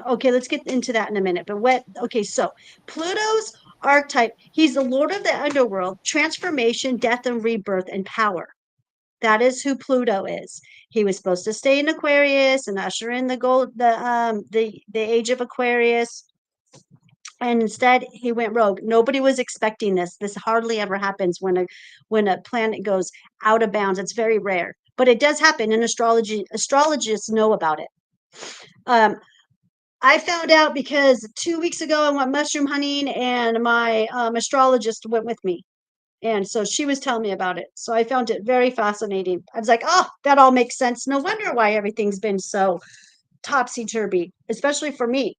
okay, let's get into that in a minute. But so Pluto's archetype, he's the lord of the underworld, transformation, death and rebirth and power. That is who Pluto is. He was supposed to stay in Aquarius and usher in the age of Aquarius. And instead he went rogue. Nobody was expecting this. This hardly ever happens when a planet goes out of bounds. It's very rare, but it does happen in astrology. Astrologists know about it. I found out because 2 weeks ago I went mushroom hunting, and my astrologist went with me. And so she was telling me about it. So I found it very fascinating. I was like, oh, that all makes sense. No wonder why everything's been so topsy-turvy, especially for me.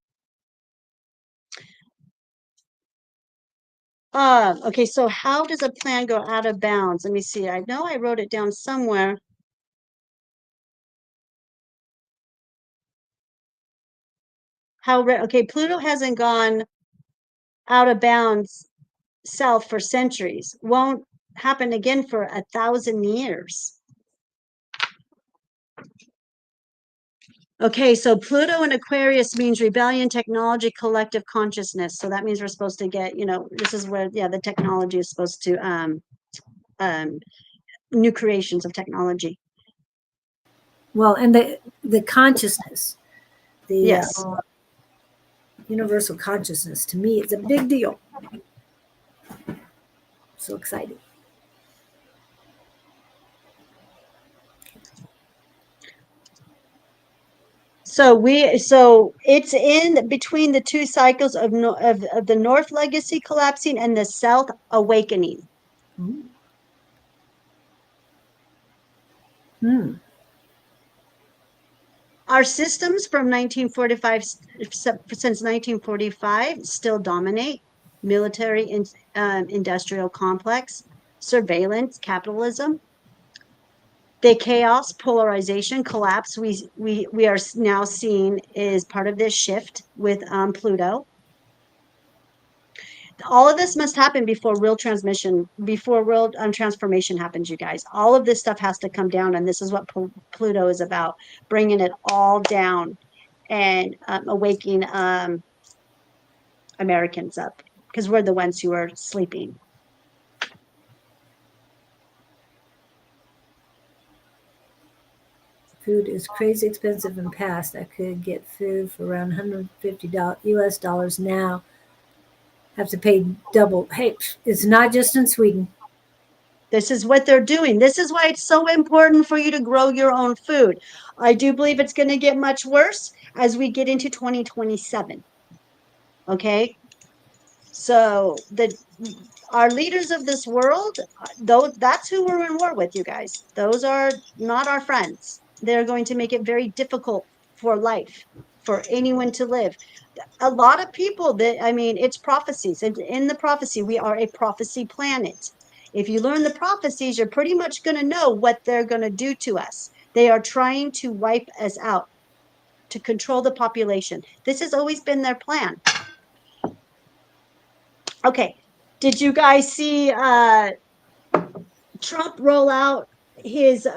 Okay, so how does a plan go out of bounds? Let me see. I know I wrote it down somewhere. Okay, Pluto hasn't gone out of bounds south for centuries. Won't happen again for 1,000 years. Okay, so Pluto in Aquarius means rebellion, technology, collective consciousness. So that means we're supposed to get, this is where, the technology is supposed to, new creations of technology. Well, and the consciousness, the Yes. Universal consciousness, to me, it's a big deal. So exciting. So it's in between the two cycles of the North legacy collapsing and the South awakening. Hmm. Our systems from 1945, since 1945, still dominate military industrial complex, surveillance, capitalism. The chaos, polarization, collapse we are now seeing is part of this shift with Pluto. All of this must happen before real transformation happens, you guys. All of this stuff has to come down, and this is what Pluto is about, bringing it all down and awakening Americans up, because we're the ones who are sleeping. Food is crazy expensive in past. I could get food for around $150 US dollars now. Have to pay double. Hey, it's not just in Sweden. This is what they're doing. This is why it's so important for you to grow your own food. I do believe it's going to get much worse as we get into 2027. Okay? So our leaders of this world, though, that's who we're in war with, you guys. Those are not our friends. They're going to make it very difficult for life, for anyone to live. A lot of people it's prophecies. And in the prophecy, we are a prophecy planet. If you learn the prophecies, you're pretty much going to know what they're going to do to us. They are trying to wipe us out, to control the population. This has always been their plan. Okay. Did you guys see Trump roll out his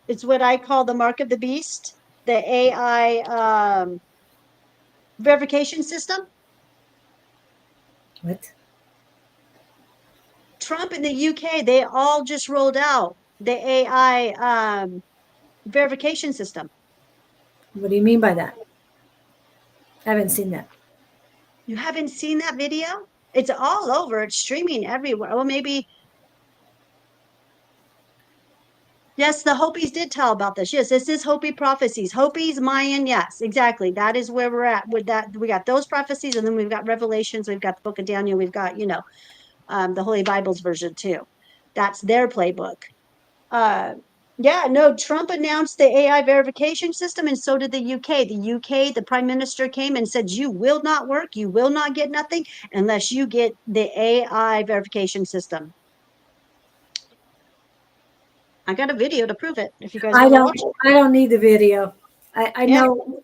it's what I call the mark of the beast, the AI verification system? What? Trump in the UK, they all just rolled out the AI verification system. What do you mean by that? I haven't seen that. You haven't seen that video? It's all over. It's streaming everywhere. Well, maybe. Yes, the Hopis did tell about this. Yes, this is Hopi prophecies. Hopis, Mayan, yes, exactly. That is where we're at with that. We got those prophecies, and then we've got Revelations. We've got the Book of Daniel. We've got, the Holy Bible's version too. That's their playbook. Yeah, no, Trump announced the AI verification system, and so did the UK. The UK, the prime minister came and said, you will not work, you will not get nothing unless you get the AI verification system. I got a video to prove it if you guys want to watch it. I don't need the video. I Yeah. know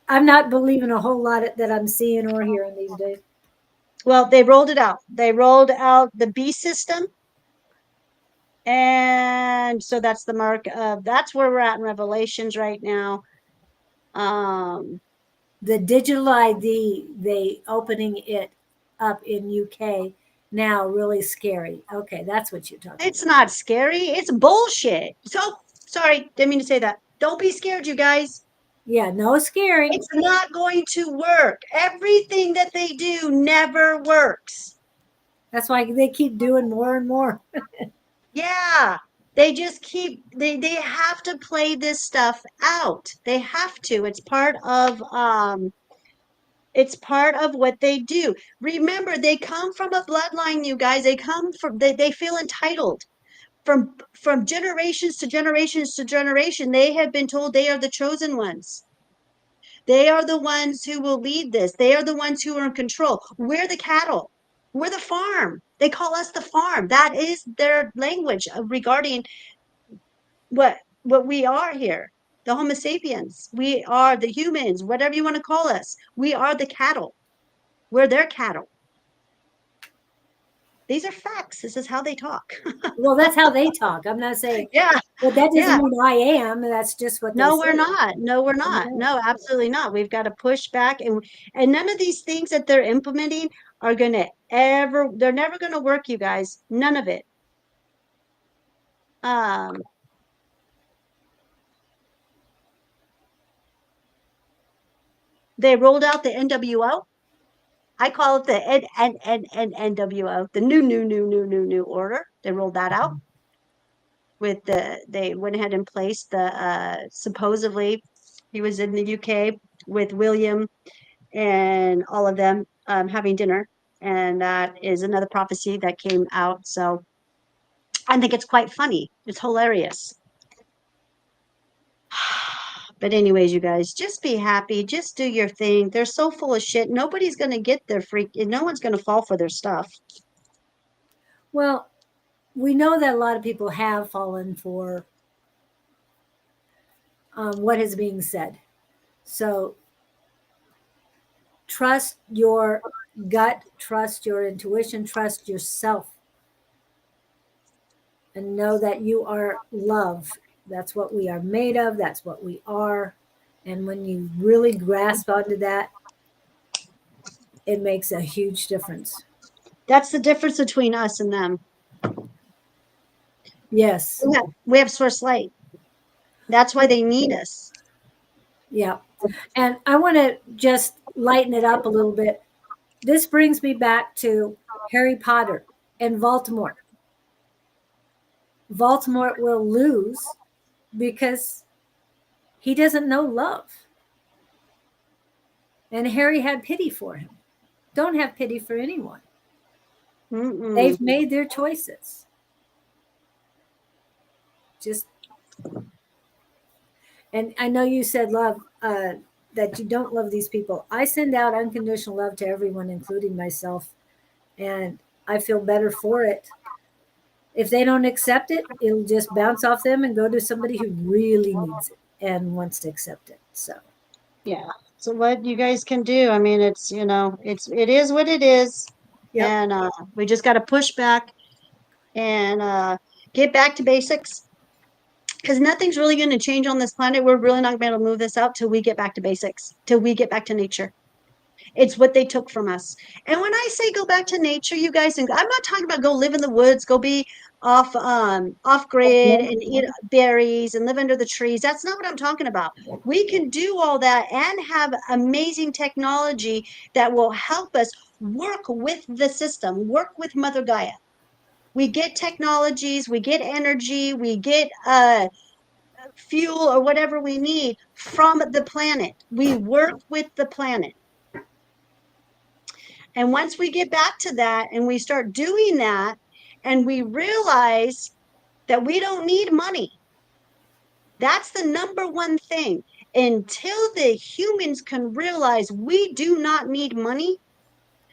I'm not believing a whole lot that I'm seeing or hearing these days. Well, they rolled it out. They rolled out the B system. And so that's the mark of, that's where we're at in Revelations right now. The digital ID, they opening it up in UK now, really scary. Okay, that's what you're talking It's about. not scary. It's bullshit. So sorry, didn't mean to say that. Don't be scared, you guys. Yeah, no scary. It's not going to work. Everything that they do never works. That's why they keep doing more and more. Yeah. They just they have to play this stuff out. They have to. It's part of what they do. Remember, they come from a bloodline, you guys. They come from they feel entitled. From generations to generations to generation, they have been told they are the chosen ones. They are the ones who will lead this. They are the ones who are in control. We're the cattle. We're the farm. They call us the farm. That is their language regarding what we are here. The Homo sapiens. We are the humans, whatever you want to call us. We are the cattle. We're their cattle. These are facts. This is how they talk. Well, that's how they talk. I'm not saying, Yeah. well, that doesn't Yeah. mean I am. That's just what they No, say. we're not. No, we're not. No, absolutely not. We've got to push back, and none of these things that they're implementing are going to they're never going to work, you guys. None of it. They rolled out the NWO. I call it the NWO, the new order. They rolled that out with they went ahead and placed the supposedly he was in the UK with William and all of them having dinner, and that is another prophecy that came out. So I think it's quite funny. It's hilarious. But anyways, you guys, just be happy. Just do your thing. They're so full of shit. Nobody's going to get their freak. No one's going to fall for their stuff. Well, we know that a lot of people have fallen for what is being said. So trust your gut, trust your intuition, trust yourself, and know that you are love. That's what we are made of. That's what we are. And when you really grasp onto that, it makes a huge difference. That's the difference between us and them. Yes. We have source light. That's why they need us. Yeah. And I want to just lighten it up a little bit. This brings me back to Harry Potter and Voldemort. Voldemort will lose because he doesn't know love. And Harry had pity for him. Don't have pity for anyone. They've made their choices. Just, and I know you said love, that you don't love these people. I send out unconditional love to everyone, including myself, and I feel better for it. If they don't accept it, it'll just bounce off them and go to somebody who really needs it and wants to accept it. So, yeah. So what you guys can do, I mean, it's, it is what it is. yep. And we just got to push back and get back to basics. Because nothing's really going to change on this planet. We're really not going to be able to move this out till we get back to basics, till we get back to nature. It's what they took from us. And when I say go back to nature, you guys, and I'm not talking about go live in the woods, go be off grid and eat berries and live under the trees. That's not what I'm talking about. We can do all that and have amazing technology that will help us work with the system, work with Mother Gaia. We get technologies, we get energy, we get fuel or whatever we need from the planet. We work with the planet. And once we get back to that and we start doing that and we realize that we don't need money, that's the number one thing. Until the humans can realize we do not need money,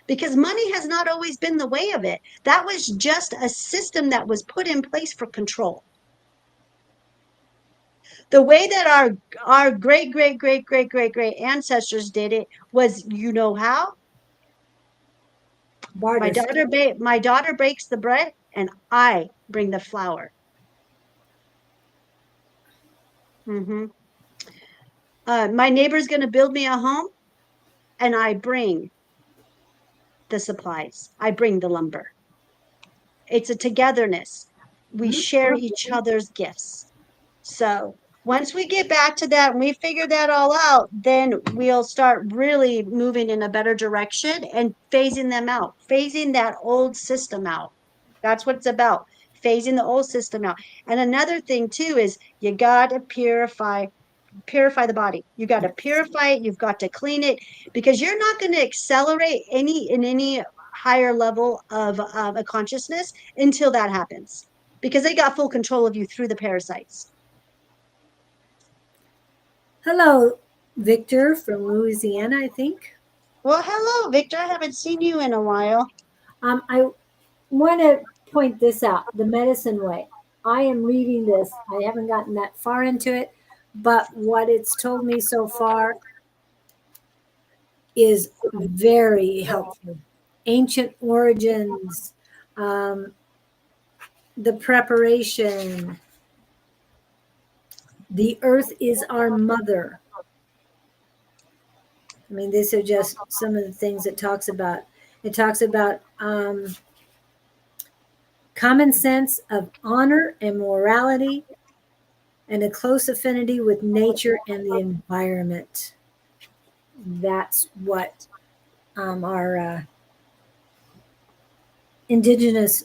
because money has not always been the way of it. That was just a system that was put in place for control. The way that our great ancestors did it was, how? Barters. My daughter bakes the bread and I bring the flour. My neighbor's going to build me a home and I bring the supplies. I bring the lumber. It's a togetherness. We share each other's gifts. So once we get back to that and we figure that all out, then we'll start really moving in a better direction and phasing them out, phasing that old system out. That's what it's about, phasing the old system out. And another thing too is you got to purify the body. You got to purify it. You've got to clean it, because you're not going to accelerate any higher level of a consciousness until that happens, because they got full control of you through the parasites. Hello, Victor from Louisiana, I think. Well, hello, Victor. I haven't seen you in a while. I want to point this out, the medicine way. I am reading this. I haven't gotten that far into it, but what it's told me so far is very helpful. Ancient origins, the preparation, the earth is our mother. I mean, these are just some of the things it talks about. It talks about common sense of honor and morality, and a close affinity with nature and the environment. That's what our indigenous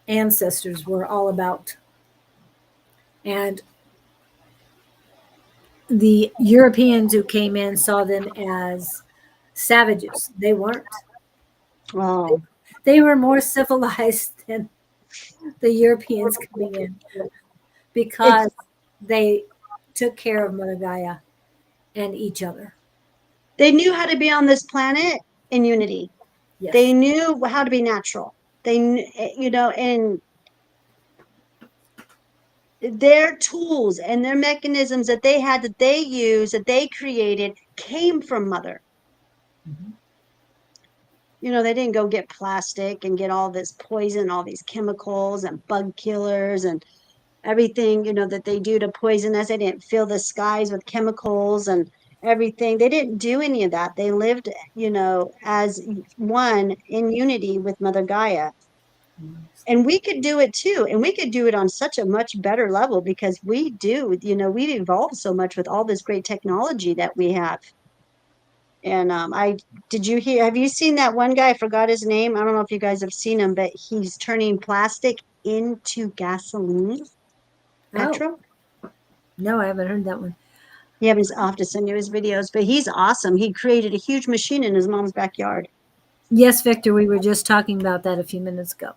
ancestors were all about. And the Europeans who came in saw them as savages. They weren't. Oh. They were more civilized than the Europeans coming in, because they took care of Mother Gaia and each other. They knew how to be on this planet in unity. Yes. They knew how to be natural. And their tools and their mechanisms that they had, that they used, that they created, came from Mother. Mm-hmm. They didn't go get plastic and get all this poison, all these chemicals and bug killers and everything, that they do to poison us. They didn't fill the skies with chemicals and everything. They didn't do any of that. They lived, as one in unity with Mother Gaia. And we could do it too. And we could do it on such a much better level because we do, we've evolved so much with all this great technology that we have. And have you seen that one guy? I forgot his name. I don't know if you guys have seen him, but he's turning plastic into gasoline. Petrol? No, I haven't heard that one. I'll have to send you his videos, but he's awesome. He created a huge machine in his mom's backyard. Yes, Victor, we were just talking about that a few minutes ago.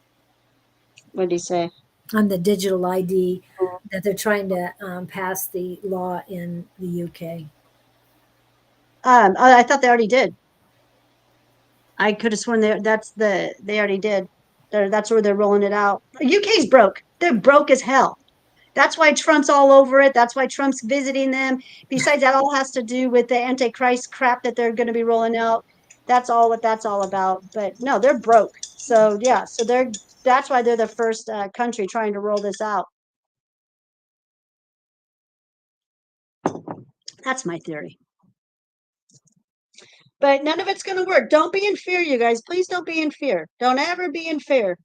What did he say? On the digital ID, that they're trying to pass the law in the UK. I thought they already did. I could have sworn they already did. That's where they're rolling it out. UK's broke. They're broke as hell. That's why Trump's all over it. That's why Trump's visiting them. Besides, that all has to do with the Antichrist crap that they're going to be rolling out. That's all what that's all about. But no, they're broke. So yeah, that's why they're the first country trying to roll this out. That's my theory. But none of it's going to work. Don't be in fear, you guys. Please don't be in fear. Don't ever be in fear.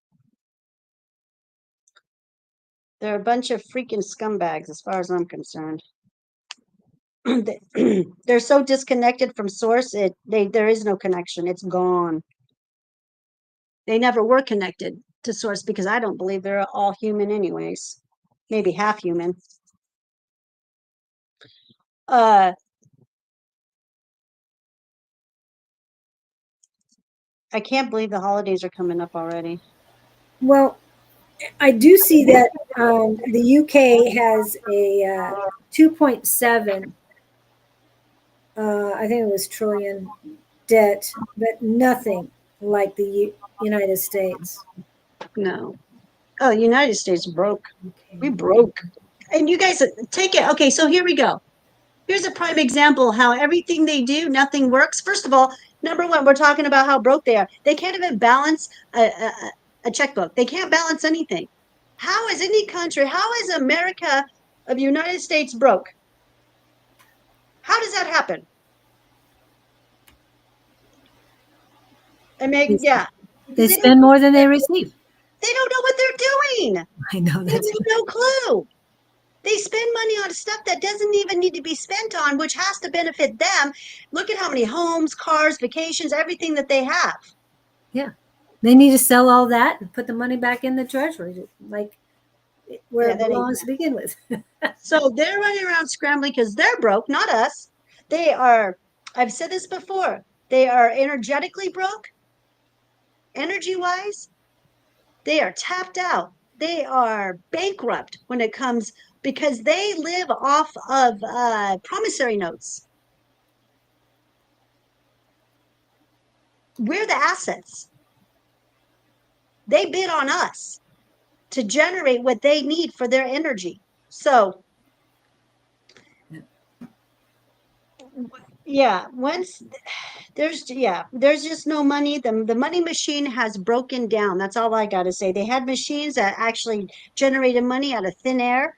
They're a bunch of freaking scumbags as far as I'm concerned. They're so disconnected from source. There is no connection. It's gone. They never were connected to source because I don't believe they're all human anyways. Maybe half human. I can't believe the holidays are coming up already. Well, I do see that the UK has a 2.7, I think it was trillion debt, but nothing like the United States. No. Oh, the United States broke. Okay. We broke. And you guys take it. Okay, so here we go. Here's a prime example how everything they do, nothing works. First of all, number one, we're talking about how broke they are. They can't even balance a checkbook. They can't balance anything. How is any country, how is America of the United States broke? How does that happen? I mean, yeah. They spend more than they receive. They don't know what they're doing. I know They that's have no clue. They spend money on stuff that doesn't even need to be spent on, which has to benefit them. Look at how many homes, cars, vacations, everything that they have. Yeah. They need to sell all that and put the money back in the treasury, like where it belongs to begin with. So they're running around scrambling because they're broke, not us. They are, I've said this before, they are energetically broke, energy-wise. They are tapped out. They are bankrupt when it comes because they live off of promissory notes. We're the assets. They bid on us to generate what they need for their energy. So, yeah, there's just no money. The money machine has broken down. That's all I got to say. They had machines that actually generated money out of thin air.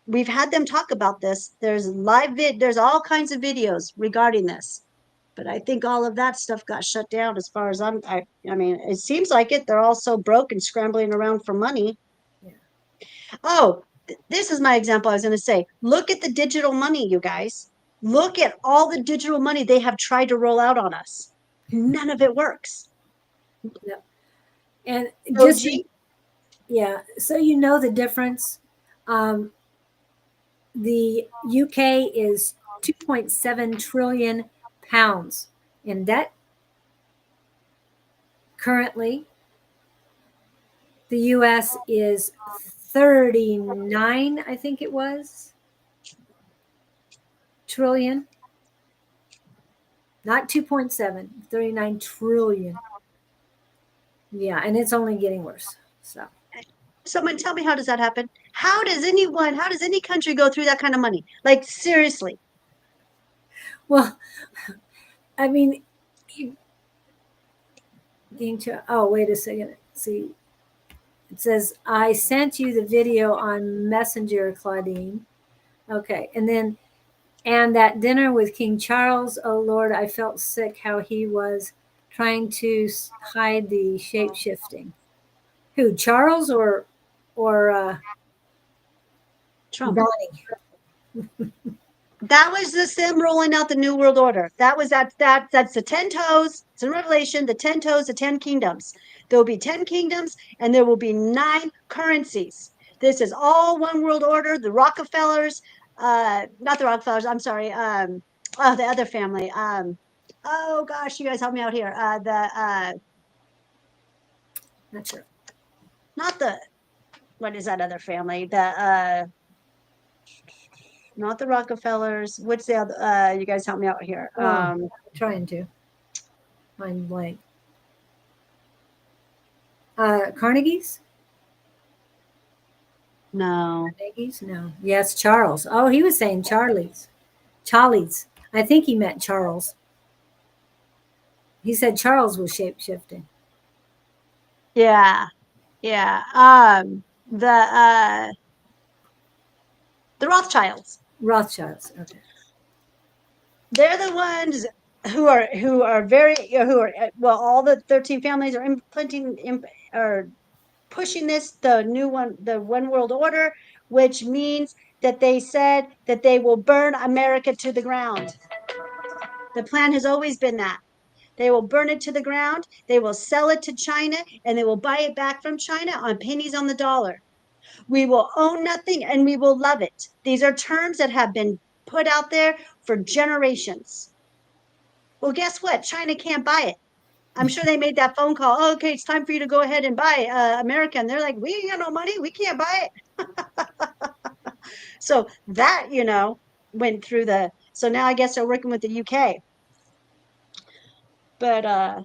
We've had them talk about this. There's there's all kinds of videos regarding this. But I think all of that stuff got shut down as far as I mean, it seems like it. They're all so broke and scrambling around for money. Yeah. Oh, this is my example I was going to say. Look at the digital money, you guys. Look at all the digital money they have tried to roll out on us. None of it works. Yep. And just yeah, so you know the difference. The UK is 2.7 trillion pounds in debt. Currently, the US is 39, I think it was. trillion. Not 2.7, 39 trillion. Yeah, and it's only getting worse. So Someone tell me, how does that happen? How does any country go through that kind of money? Like, seriously. well, I mean, oh, wait a second. See, it says, I sent you the video on Messenger, Claudine. Okay. And that dinner with King Charles, oh Lord, I felt sick how he was trying to hide the shape shifting. Who, Charles or Trump. Donnie? That was them rolling out the New World Order. That's the 10 toes. It's in Revelation, the 10 toes, the 10 kingdoms. There will be 10 kingdoms and there will be 9 currencies. This is all one world order. The Rockefellers, not the Rockefellers, I'm sorry. The other family. Oh gosh, you guys help me out here. Not sure. Not the, what is that other family? Not the Rockefellers. What's the other? You guys help me out here. Trying to. Mind blank. Carnegie's? No. Carnegie's? No. Yes, Charles. Oh, he was saying Charlie's. Charlie's. I think he meant Charles. He said Charles was shape shifting. Yeah. Yeah. The Rothschilds. Rothschilds. Okay. They're the ones who are very well. All the 13 families are implementing are pushing the one world order, which means that they said that they will burn America to the ground. The plan has always been that. They will burn it to the ground, they will sell it to China, and they will buy it back from China on pennies on the dollar. We will own nothing and we will love it. These are terms that have been put out there for generations. Well, guess what? China can't buy it. I'm sure they made that phone call. Oh, okay, it's time for you to go ahead and buy America. And they're like, we ain't got no money. We can't buy it. So that, went through so now I guess they're working with the UK. But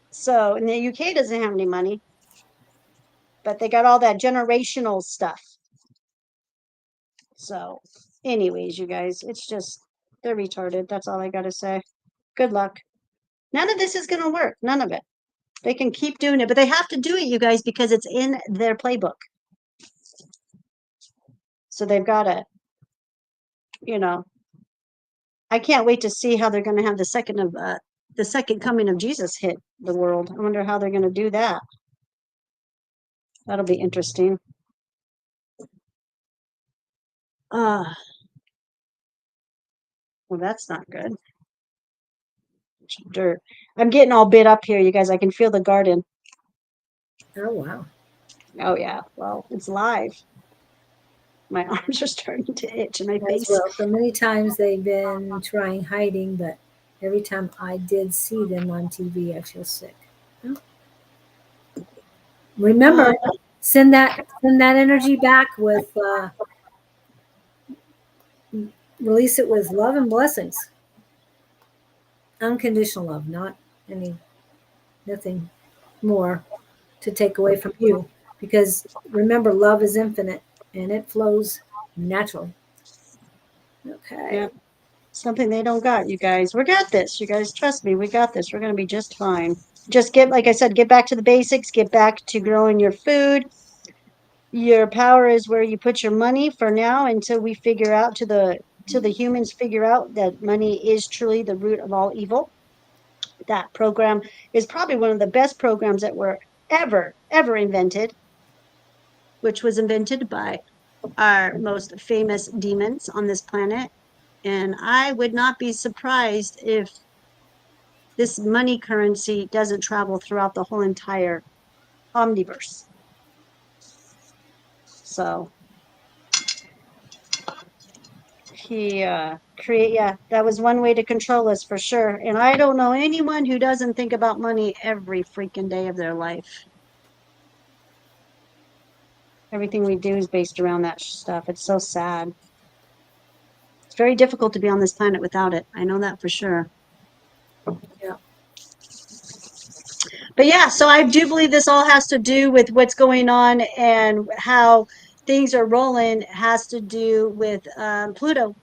so, and the UK doesn't have any money, but they got all that generational stuff. So, anyways, you guys, it's just, they're retarded. That's all I got to say. Good luck. None of this is going to work. None of it. They can keep doing it, but they have to do it, you guys, because it's in their playbook. So they've got to, I can't wait to see how they're going to have the second coming of Jesus hit the world. I wonder how they're going to do that. That'll be interesting. Well, that's not good. Dirt. I'm getting all bit up here, you guys. I can feel the garden. Oh, wow. Oh, yeah. Well, it's live. My arms are starting to itch in my face. Well, so many times they've been trying hiding, but every time I did see them on TV, I feel sick. Remember, send that energy back with release it with love and blessings. Unconditional love, not nothing more to take away from you. Because remember, love is infinite and it flows naturally. Okay. Yeah. Something they don't got, you guys. We got this. You guys, trust me, we got this. We're going to be just fine. Just like I said, get back to the basics, get back to growing your food. Your power is where you put your money for now until we figure out till the humans figure out that money is truly the root of all evil. That program is probably one of the best programs that were ever invented, which was invented by our most famous demons on this planet. And I would not be surprised if this money currency doesn't travel throughout the whole entire omniverse. So that was one way to control us for sure. And I don't know anyone who doesn't think about money every freaking day of their life. Everything we do is based around that stuff. It's so sad. very difficult to be on this planet without it. I know that for sure. Yeah. But yeah, so I do believe this all has to do with what's going on and how things are rolling has to do with Pluto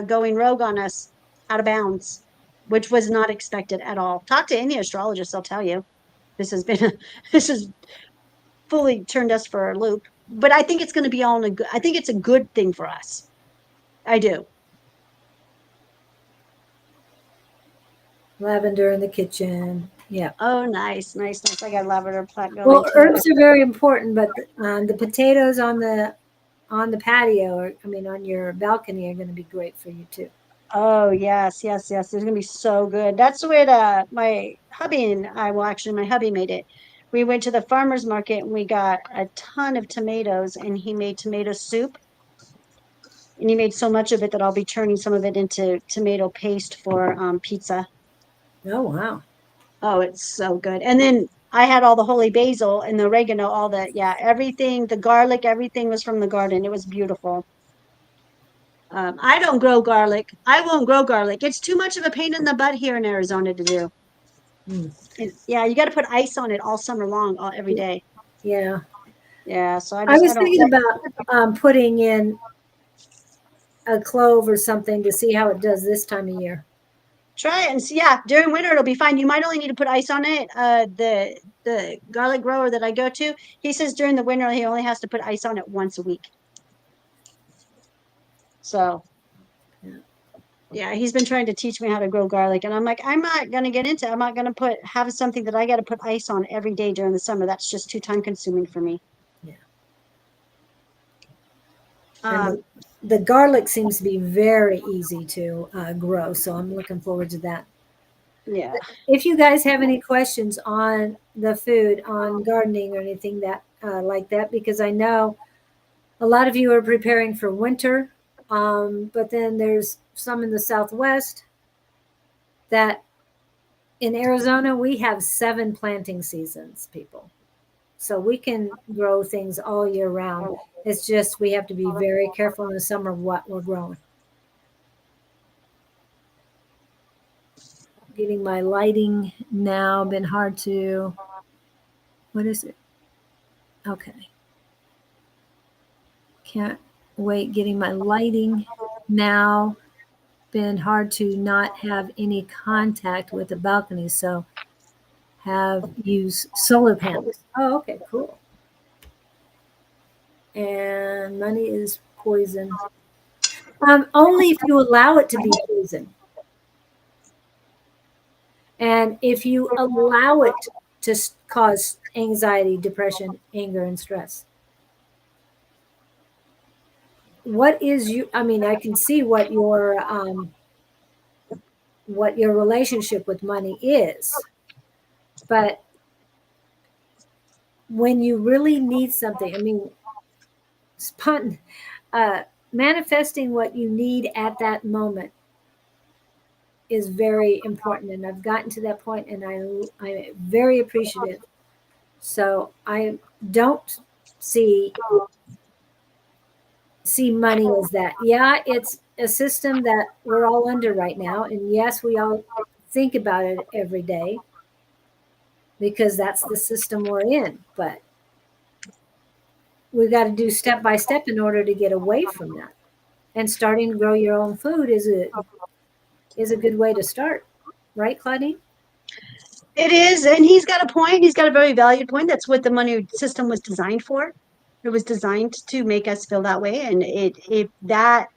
going rogue on us out of bounds, which was not expected at all. Talk to any astrologist, they'll tell you this has been this has fully turned us for a loop. But I think it's going to be all in a good. I think it's a good thing for us. I do. Lavender in the kitchen. Yeah. Oh, nice, nice, nice. I got a lavender plant going Well, too. herbs are very important, but the potatoes on the patio, or I mean, on your balcony, are going to be great for you too. Oh, yes, yes, yes. It's gonna be so good. That's what my hubby and I, well, actually my hubby made it. We went to the farmer's market and we got a ton of tomatoes and he made tomato soup. And he made so much of it that I'll be turning some of it into tomato paste for pizza. Oh wow! Oh, it's so good. And then I had all the holy basil and the oregano, all the, yeah, everything, the garlic, everything was from the garden. It was beautiful. I don't grow garlic. I won't grow garlic. It's too much of a pain in the butt here in Arizona to do. Mm. And yeah, you got to put ice on it all summer long, every day. Yeah, Yeah, so I I was don't. thinking about putting in a clove or something to see how it does this time of year. Try it and see. Yeah, during winter it'll be fine. You might only need to put ice on it. The garlic grower that I go to, he says during the winter he only has to put ice on it once a week. So Yeah. yeah, he's been trying to teach me how to grow garlic, and I'm like, I'm not gonna get into. I'm not gonna have something that I got to put ice on every day during the summer. That's just too time consuming for me. Yeah. And Um, the garlic seems to be very easy to grow, so I'm looking forward to that. yeah. If you guys have any questions on the food, on gardening, or anything that like that, because I know a lot of you are preparing for winter, but then there's some in the Southwest that in Arizona we have 7 planting seasons, people. So we can grow things all year round. It's just we have to be very careful in the summer what we're growing. Getting my lighting now, been hard to, what is it? Okay. Can't wait getting my lighting now. Been hard to not have any contact with the balcony, so have used solar panels. Oh, okay, cool. And money is poison. Only if you allow it to be poison. And if you allow it to cause anxiety, depression, anger, and stress. What is you? I mean, I can see what your relationship with money is, but when you really need something, I mean, spont- uh, manifesting what you need at that moment is very important. And I've gotten to that point, and I'm very appreciative. So I don't see money as that. Yeah, it's a system that we're all under right now, and yes, we all think about it every day because that's the system we're in. But we've got to do step by step in order to get away from that. And starting to grow your own food is a good way to start, right, Claudine? It is, and he's got a point. He's got a very valued point. That's what the money system was designed for. It was designed to make us feel that way, and if that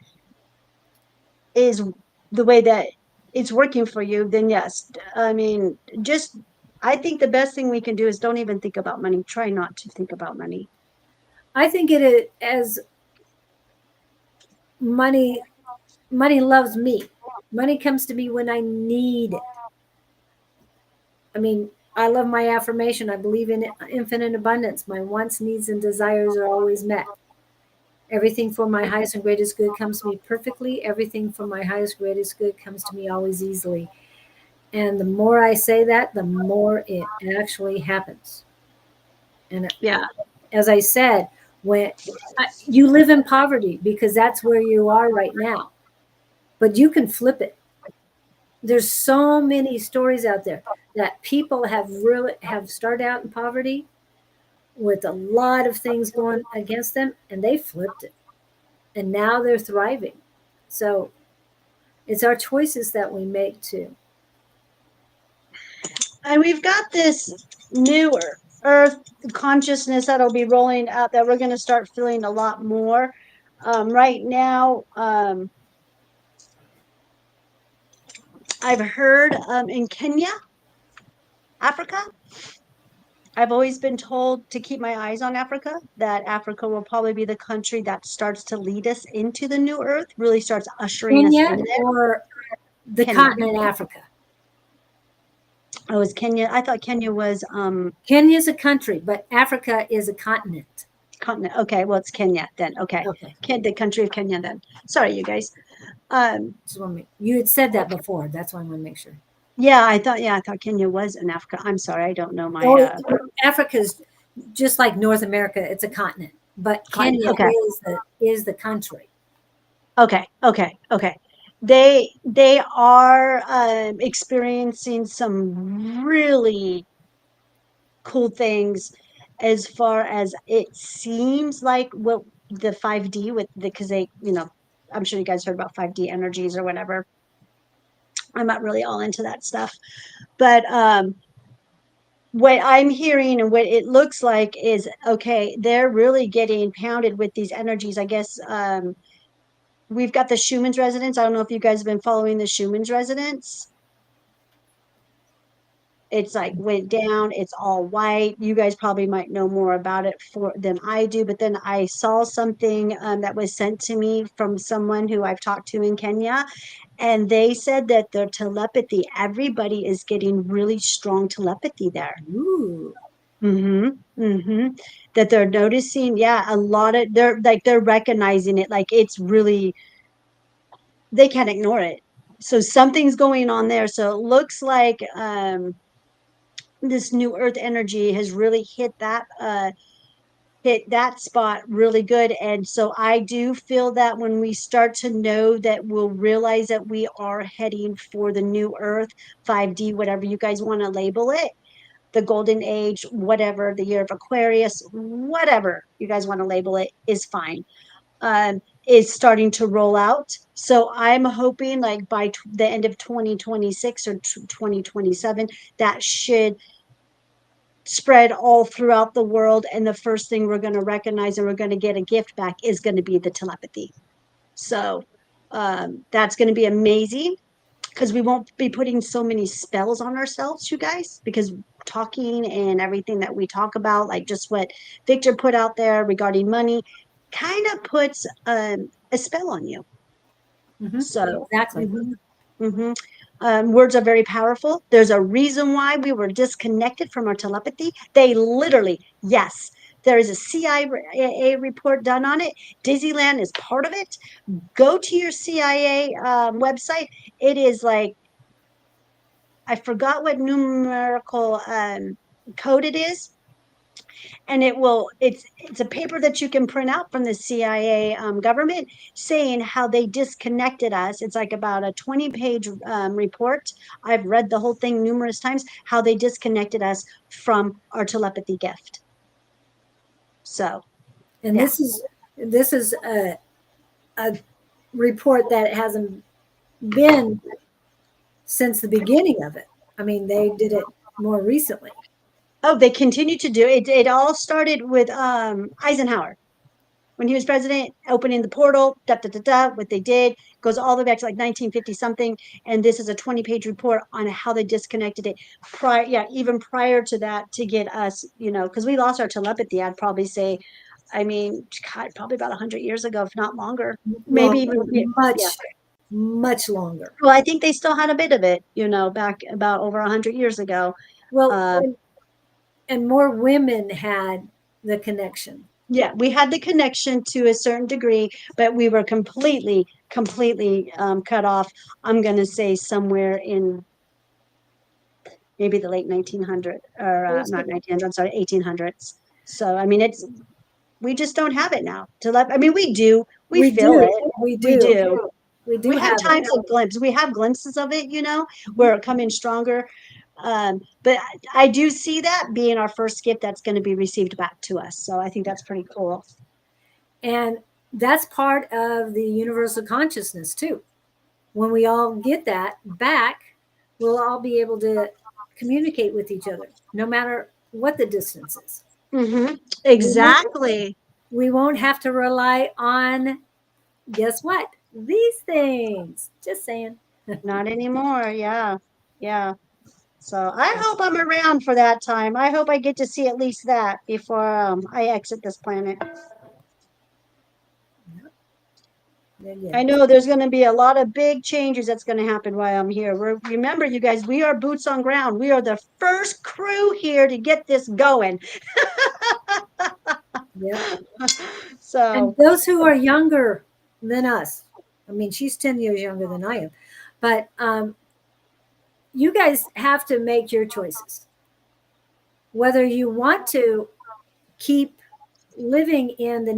is the way that it's working for you, then yes. I mean, just I think the best thing we can do is don't even think about money. Try not to think about money. I think it as money loves me. Money comes to me when I need it. I mean, I love my affirmation. I believe in infinite abundance. My wants, needs, and desires are always met. Everything for my highest and greatest good comes to me perfectly. Everything for my highest, greatest good comes to me always easily. And the more I say that, the more it actually happens. And Yeah. as I said, when you live in poverty because that's where you are right now. but you can flip it. There's so many stories out there that people have started out in poverty with a lot of things going against them, and they flipped it, and now they're thriving. So it's our choices that we make too. And we've got this new earth consciousness that'll be rolling out that we're going to start feeling a lot more. Right now, I've heard in Kenya, Africa, I've always been told to keep my eyes on Africa, that Africa will probably be the country that starts to lead us into the new earth, really starts ushering us Kenya in there. or the Kenya. continent Africa? Oh, it was Kenya. I thought Kenya was Kenya's a country, but Africa is a continent. continent. Okay, well, it's Kenya then. Okay. Okay. The country of Kenya then. Sorry, you guys. You had said that before. That's why I want to make sure. Yeah, I thought Kenya was in Africa. I'm sorry, I don't know my Africa's just like North America, it's a continent, but Kenya okay. is the country. Okay. They are experiencing some really cool things as far as it seems like what the 5D with because they, I'm sure you guys heard about 5D energies or whatever. I'm not really all into that stuff, but what I'm hearing and what it looks like is, okay, they're really getting pounded with these energies. I guess we've got the Schumann's resonance. I don't know if you guys have been following the Schumann's resonance. It's like went down. It's all white. You guys probably might know more about it than I do. But then I saw something that was sent to me from someone who I've talked to in Kenya. And they said that their telepathy, everybody is getting really strong telepathy there. Ooh. That they're noticing, a lot of they're recognizing it, like it's really, they can't ignore it. So something's going on there. So it looks like this new earth energy has really hit that spot really good. And so I do feel that when we start to know that, we'll realize that we are heading for the new earth, 5D, whatever you guys want to label it, the golden age, whatever, the year of Aquarius, whatever you guys want to label it is fine, is starting to roll out. So I'm hoping like by the end of 2026 or 2027, that should spread all throughout the world. And the first thing we're going to recognize and we're going to get a gift back is going to be the telepathy. So that's going to be amazing, because we won't be putting so many spells on ourselves, you guys, because talking and everything that we talk about, like just what Victor put out there regarding money, kind of puts a spell on you. So Exactly. Words are very powerful. There's a reason why we were disconnected from our telepathy. They literally, yes, there is a CIA report done on it. Disneyland is part of it. Go to your CIA website. It is like, I forgot what numerical code it is. And it's a paper that you can print out from the CIA government saying how they disconnected us. It's like about a 20-page report. I've read the whole thing numerous times, how they disconnected us from our telepathy gift. So, and this is a report that hasn't been since the beginning of it. I mean, they did it more recently. Oh, they continue to do it. It all started with Eisenhower. When he was president, opening the portal, what they did goes all the way back to like 1950 something. And this is a 20-page report on how they disconnected it even prior to that, to get us, because we lost our telepathy. I'd probably say, God, probably about 100 years ago, if not longer, maybe even much longer. Well, I think they still had a bit of it, back about over 100 years ago. Well, and more women had the connection. Yeah, we had the connection to a certain degree, but we were completely cut off. I'm going to say somewhere in maybe the late 1900s, or not 1900s, I'm sorry, 1800s. So, we just don't have it now. We do. We feel it. We do. We do We have have times of glimpses. We have glimpses of it, where it come in stronger. But I do see that being our first gift that's going to be received back to us. So I think that's pretty cool. And that's part of the universal consciousness too. When we all get that back, we'll all be able to communicate with each other, no matter what the distance is. Mm-hmm. Exactly. We won't have to rely on, guess what? These things. Just saying. Not anymore. Yeah. Yeah. So I hope I'm around for that time. I hope I get to see at least that before I exit this planet. I know there's going to be a lot of big changes that's going to happen while I'm here. Remember, you guys, we are boots on ground. We are the first crew here to get this going. Yeah. So, and those who are younger than us, I mean, she's 10 years younger than I am, but you guys have to make your choices. Whether you want to keep living in the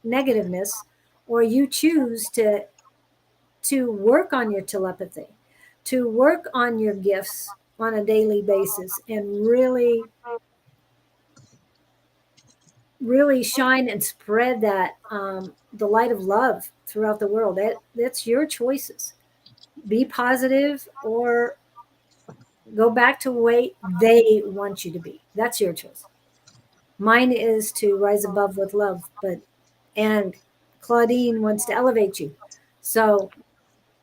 negativeness, or you choose to work on your telepathy, to work on your gifts on a daily basis, and really shine and spread that the light of love throughout the world. That's your choices. Be positive or go back to the way they want you to be. That's your choice. Mine is to rise above with love, and Claudine wants to elevate you. So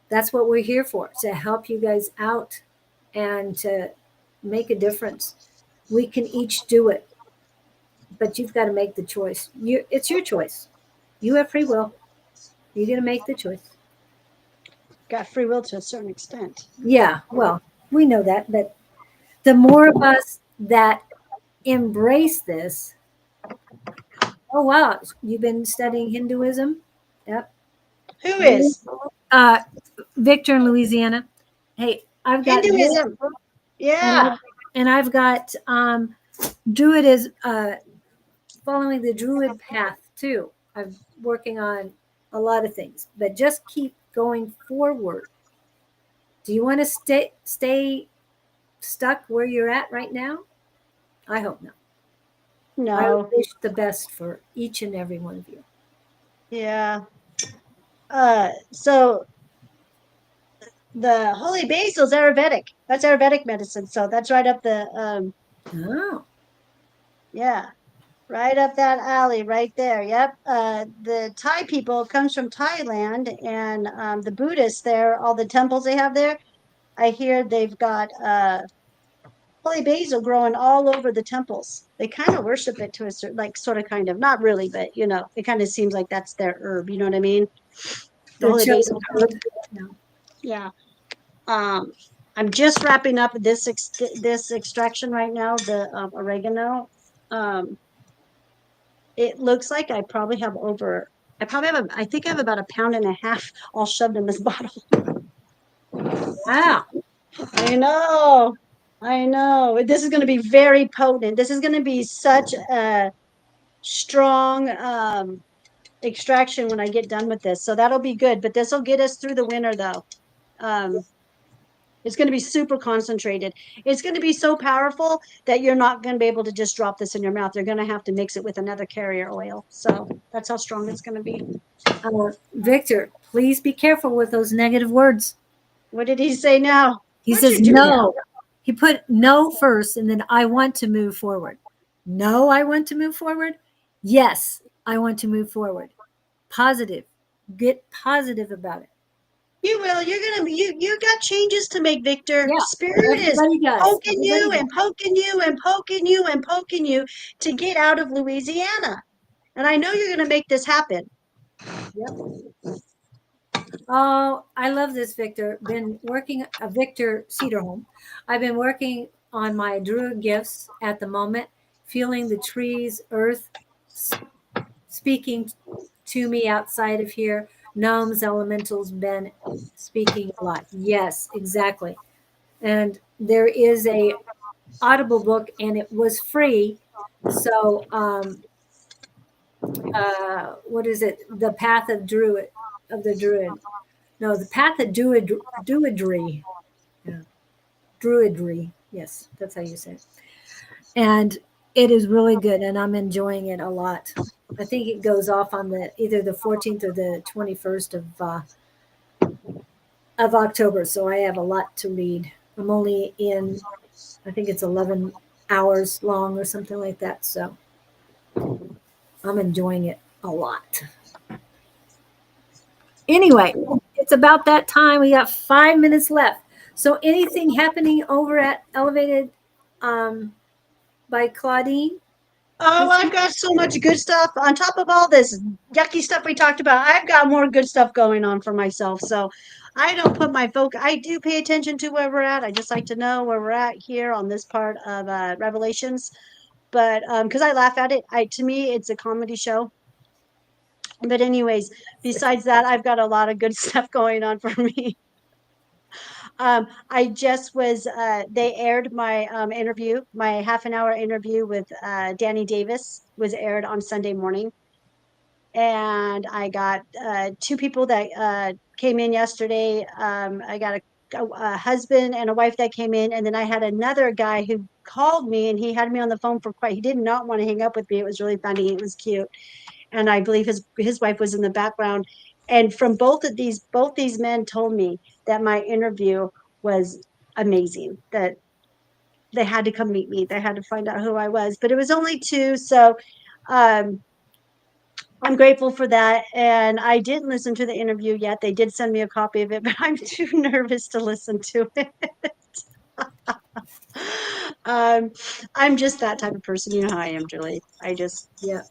that's what we're here for, to help you guys out and to make a difference. We can each do it, but you've got to make the choice. It's your choice. You have free will. You're going to make the choice. got free will to a certain extent. Yeah, well, we know that, but the more of us that embrace this. Oh wow, you've been studying Hinduism? Yep. Who is? Victor in Louisiana. Hey, I've got Hinduism. Yeah. and I've got Druid is following the Druid path too. I'm working on a lot of things, but just keep going forward. Do you want to stay stuck where you're at right now? I hope not. I No. wish the best for each and every one of you. Yeah. So the holy basil is Ayurvedic. That's Ayurvedic medicine. So that's right up the Oh, yeah, right up that alley right there. Yep. The Thai people comes from Thailand, and the Buddhists there, all the temples they have there. I hear they've got holy basil growing all over the temples. They kind of worship it to a certain, like, sort of, kind of, not really, but it kind of seems like that's their herb. You know what I mean? The the holy chosen basil. herb. No. Yeah. I'm just wrapping up this extraction right now, the oregano. It looks like I probably have I think I have about 1.5 pounds all shoved in this bottle. Wow. I know. I know. This is going to be very potent. This is going to be such a strong extraction when I get done with this. So that'll be good. But this will get us through the winter, though. It's going to be super concentrated. It's going to be so powerful that you're not going to be able to just drop this in your mouth. You're going to have to mix it with another carrier oil. So that's how strong it's going to be. Victor, please be careful with those negative words. What did he say now? He What'd says you do no. now? He put no first and then I want to move forward. No, I want to move forward. Yes, I want to move forward. Positive. Get positive about it. You will. You're gonna be. You got changes to make, Victor. Yeah, Spirit is everybody does. poking Everybody you does. and poking you and poking you and poking you to get out of Louisiana. And I know you're gonna make this happen. Yep. Oh, I love this, Victor. Been working, Victor Cedarholm. I've been working on my druid gifts at the moment, feeling the trees, earth speaking to me outside of here. Gnomes, elementals, been speaking a lot. Yes, exactly. And there is a Audible book, and it was free. So, what is it? The Path of Druid. of the druid. No, the path of druidry. Yeah. Druidry. Yes, that's how you say it. And it is really good, and I'm enjoying it a lot. I think it goes off on the either the 14th or the 21st of October, so I have a lot to read. I'm only in, I think it's 11 hours long or something like that, so I'm enjoying it a lot. Anyway, it's about that time. We got 5 minutes left. So, anything happening over at Elevated by Claudine Oh, this I've week? got so much good stuff. On top of all this yucky stuff we talked about, I've got more good stuff going on for myself. So I don't put my focus, I do pay attention to where we're at. I just like to know where we're at here on this part of Revelations. But because I laugh at it, to me, it's a comedy show. But, anyways, besides that, I've got a lot of good stuff going on for me. I just was, they aired my interview, my half an hour interview with Danny Davis was aired on Sunday morning. And I got two people that came in yesterday. I got a husband and a wife that came in. And then I had another guy who called me and he had me on the phone for he did not want to hang up with me. It was really funny. It was cute. And I believe his wife was in the background. And from both these men told me that my interview was amazing, that they had to come meet me. They had to find out who I was, but it was only two. So um, I'm grateful for that. And I didn't listen to the interview yet. They did send me a copy of it, but I'm too nervous to listen to it. um, I'm just that type of person. You know how I am, Julie. Yeah.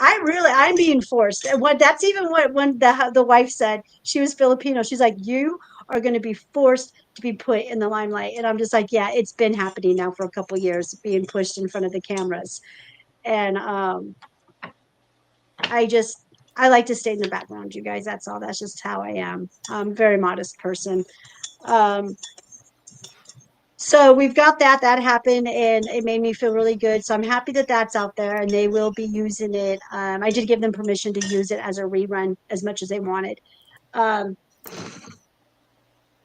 I'm being forced. And what that's even what when the wife said, she was Filipino. She's like, you are going to be forced to be put in the limelight. And I'm just like, yeah, it's been happening now for a couple of years, being pushed in front of the cameras. And I just I like to stay in the background, you guys. That's all. That's just how I am. I'm a very modest person. Um, so we've got that happened and it made me feel really good. So I'm happy that that's out there and they will be using it. I did give them permission to use it as a rerun as much as they wanted. Um,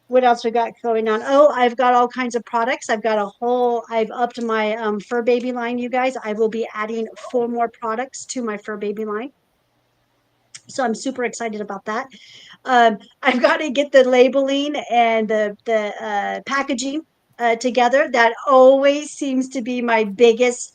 what else we got going on? Oh, I've got all kinds of products. I've upped my fur baby line, you guys. I will be adding 4 more products to my fur baby line. So I'm super excited about that. I've got to get the labeling and the packaging together. That always seems to be my biggest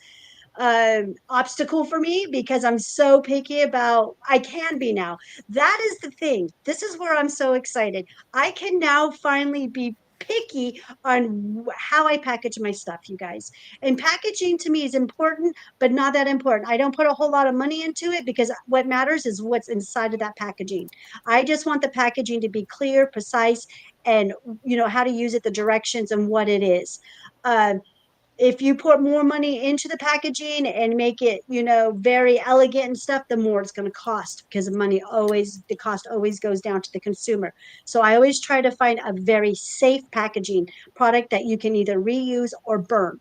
obstacle for me because I'm so picky about. I can be now. That is the thing. This is where I'm so excited. I can now finally be picky on how I package my stuff, you guys. And packaging to me is important, but not that important. I don't put a whole lot of money into it because what matters is what's inside of that packaging. I just want the packaging to be clear, precise, and how to use it, the directions, and what it is. If you put more money into the packaging and make it, very elegant and stuff, the more it's going to cost because the cost always goes down to the consumer. So I always try to find a very safe packaging product that you can either reuse or burn.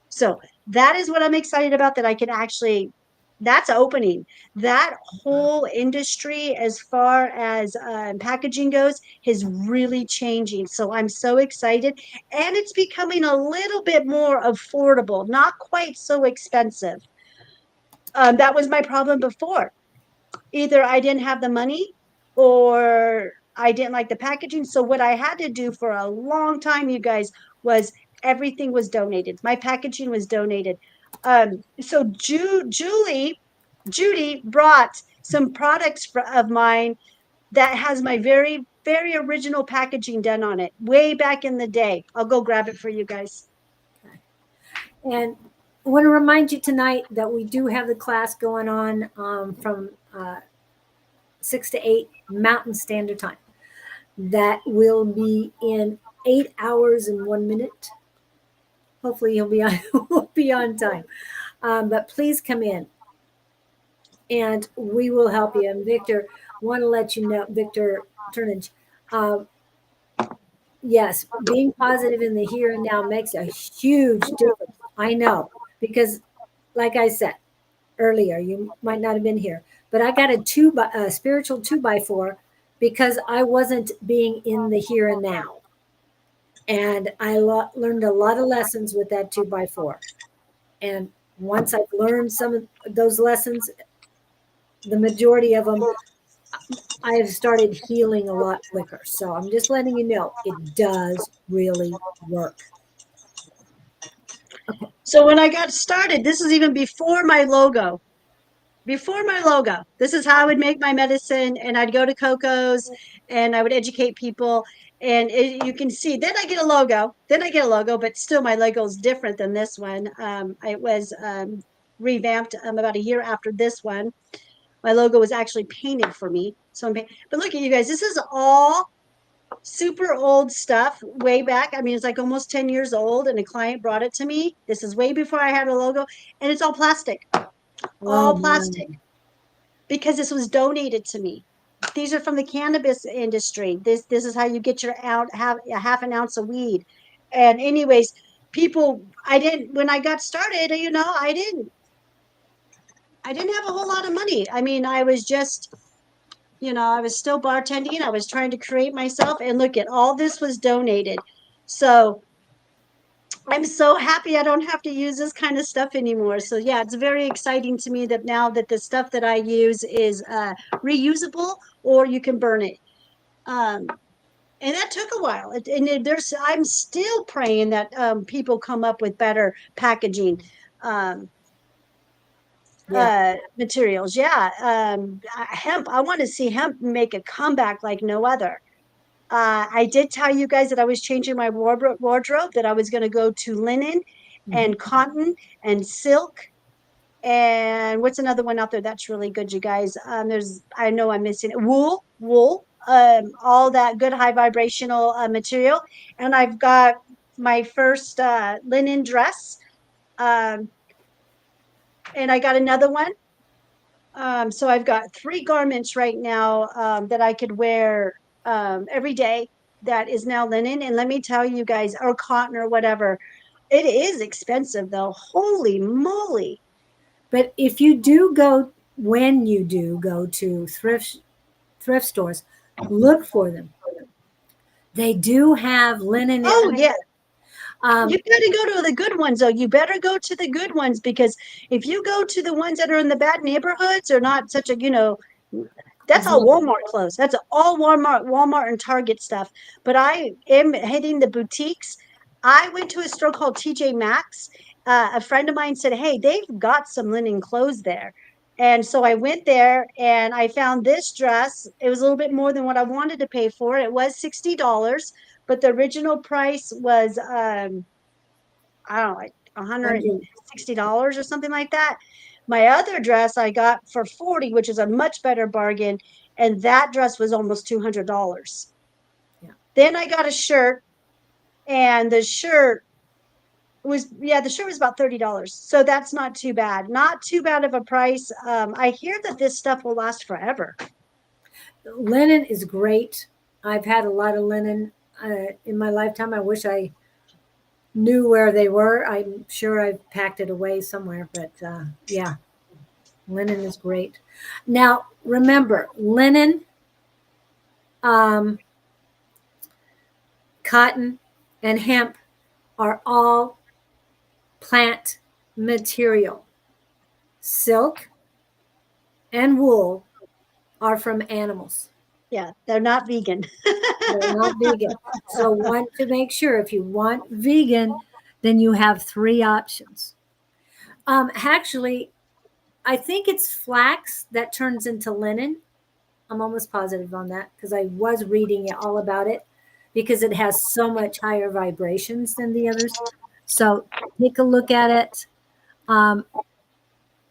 So that is what I'm excited about, that I can actually, that's opening. That whole industry, as far as packaging goes, is really changing. So I'm so excited. And it's becoming a little bit more affordable, not quite so expensive. That was my problem before. Either I didn't have the money or I didn't like the packaging. So what I had to do for a long time, you guys, was everything was donated. My packaging was donated. So Judy brought some products of mine that has my very, very original packaging done on it way back in the day. I'll go grab it for you guys. Okay. And I want to remind you tonight that we do have the class going on from 6 to 8 Mountain Standard Time. That will be in 8 hours and 1 minute. Hopefully, you'll be on, will be on time. But please come in and we will help you. And Victor, want to let you know, Victor Turnage, um, yes, being positive in the here and now makes a huge difference. I know because, like I said earlier, you might not have been here, but I got a spiritual 2x4 because I wasn't being in the here and now. And I learned a lot of lessons with that 2x4. And once I've learned some of those lessons, the majority of them, I have started healing a lot quicker. So I'm just letting you know it does really work. Okay. So when I got started, this is even before my logo. Before my logo, this is how I would make my medicine, and I'd go to Coco's and I would educate people. And you can see, then I get a logo. Then I get a logo, but still my logo is different than this one. It was revamped about a year after this one. My logo was actually painted for me. So, but look at you guys. This is all super old stuff way back. I mean, it's like almost 10 years old, and a client brought it to me. This is way before I had a logo, and it's all plastic. All plastic, because this was donated to me. These are from the cannabis industry. This is how you get your half an ounce of weed. And anyways, people, I didn't, when I got started, I didn't have a whole lot of money. I mean, I was just, I was still bartending. I was trying to create myself, and look at all this was donated. So I'm so happy I don't have to use this kind of stuff anymore. So yeah, it's very exciting to me that now that the stuff that I use is reusable, or you can burn it. And that took a while. I'm still praying that people come up with better packaging materials. Yeah, hemp. I want to see hemp make a comeback like no other. I did tell you guys that I was changing my wardrobe, that I was going to go to linen and cotton and silk. And what's another one out there that's really good, you guys? I know I'm missing it. Wool, all that good high vibrational material. And I've got my first linen dress. And I got another one. So I've got 3 garments right now that I could wear every day that is now linen. And let me tell you guys, or cotton or whatever, it is expensive though. Holy moly. But if you do go, when you do go to thrift stores, look for them. They do have linen. Oh, yeah. You got to go to the good ones, though. You better go to the good ones, because if you go to the ones that are in the bad neighborhoods, or not such a, that's all Walmart clothes. That's all Walmart and Target stuff. But I am hitting the boutiques. I went to a store called TJ Maxx. A friend of mine said, hey, they've got some linen clothes there. And so I went there and I found this dress. It was a little bit more than what I wanted to pay for. It was $60, but the original price was, I don't know, like $160 or something like that. My other dress I got for 40, which is a much better bargain. And that dress was almost $200. Yeah. Then I got a shirt, and the shirt was about $30. So that's not too bad. Not too bad of a price. I hear that this stuff will last forever. Linen is great. I've had a lot of linen in my lifetime. I wish I knew where they were. I'm sure I've packed it away somewhere, but yeah, linen is great. Now, remember, linen, cotton, and hemp are all plant material. Silk and wool are from animals. Yeah, they're not vegan. They're not vegan. So want to make sure, if you want vegan, then you have 3 options. Actually, I think it's flax that turns into linen. I'm almost positive on that, because I was reading all about it, because it has so much higher vibrations than the others. So take a look at it. I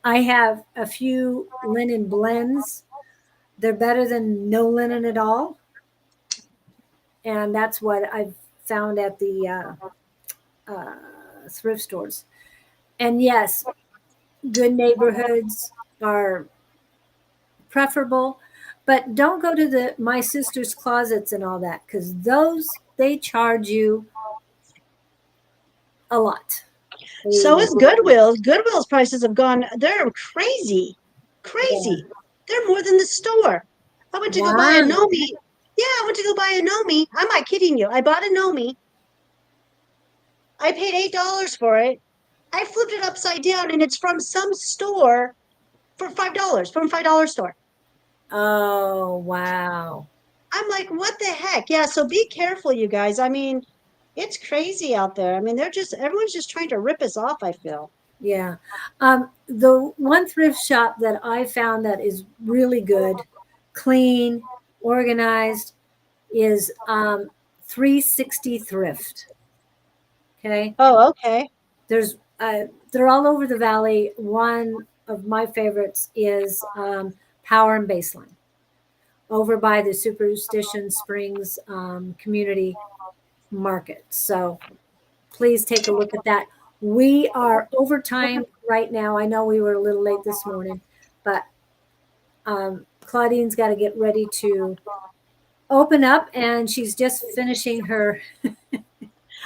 have a few linen blends. They're better than no linen at all. And that's what I've found at the thrift stores. And yes, good neighborhoods are preferable, but don't go to the my sister's closets and all that, because those, they charge you a lot. So is Goodwill. Goodwill's prices have gone, they're crazy. Crazy. Yeah. They're more than the store. I went to go buy a no meat. buy a Nomi. I'm not kidding you. I bought a Nomi. I paid $8 for it. I flipped it upside down, and it's from some store for $5 from $5 store. Oh, wow. I'm like, what the heck? Yeah, so be careful, you guys. I mean, it's crazy out there. I mean, everyone's just trying to rip us off, I feel. Yeah. The one thrift shop that I found that is really good, clean, organized, is 360 Thrift. Okay. Oh, okay. There's they're all over the valley. One of my favorites is Power and Baseline over by the Superstition Springs Community Market. So please take a look at that. We are over time right now. I know we were a little late this morning, but Claudine's got to get ready to open up, and she's just finishing her.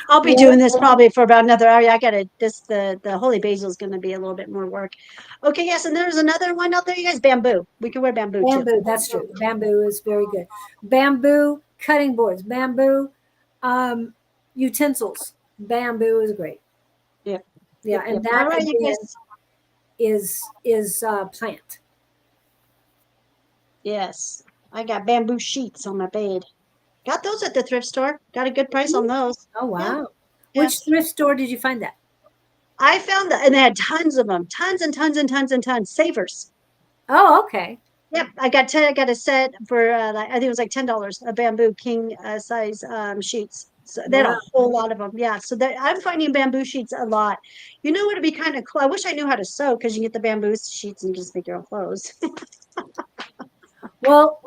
I'll be doing this probably for about another hour. I gotta the holy basil is gonna be a little bit more work. Okay, yes, and there's another one out there, you guys. Bamboo. We can wear bamboo too. Bamboo, that's true. Bamboo is very good. Bamboo cutting boards, bamboo utensils. Bamboo is great. Yep. Yeah, and All that right, you again guys. is plant. Yes. I got bamboo sheets on my bed. Got those at the thrift store. Got a good price on those. Oh wow! Yeah. Which thrift store did you find that? I found that, and they had tons of them, tons and tons and tons and tons. Savers. Oh, okay. Yep, I got a set for I think it was like $10, a bamboo king size sheets. So they had Wow. a whole lot of them. Yeah, so I'm finding bamboo sheets a lot. You know what would be kind of cool? I wish I knew how to sew because you get the bamboo sheets and just make your own clothes. Well,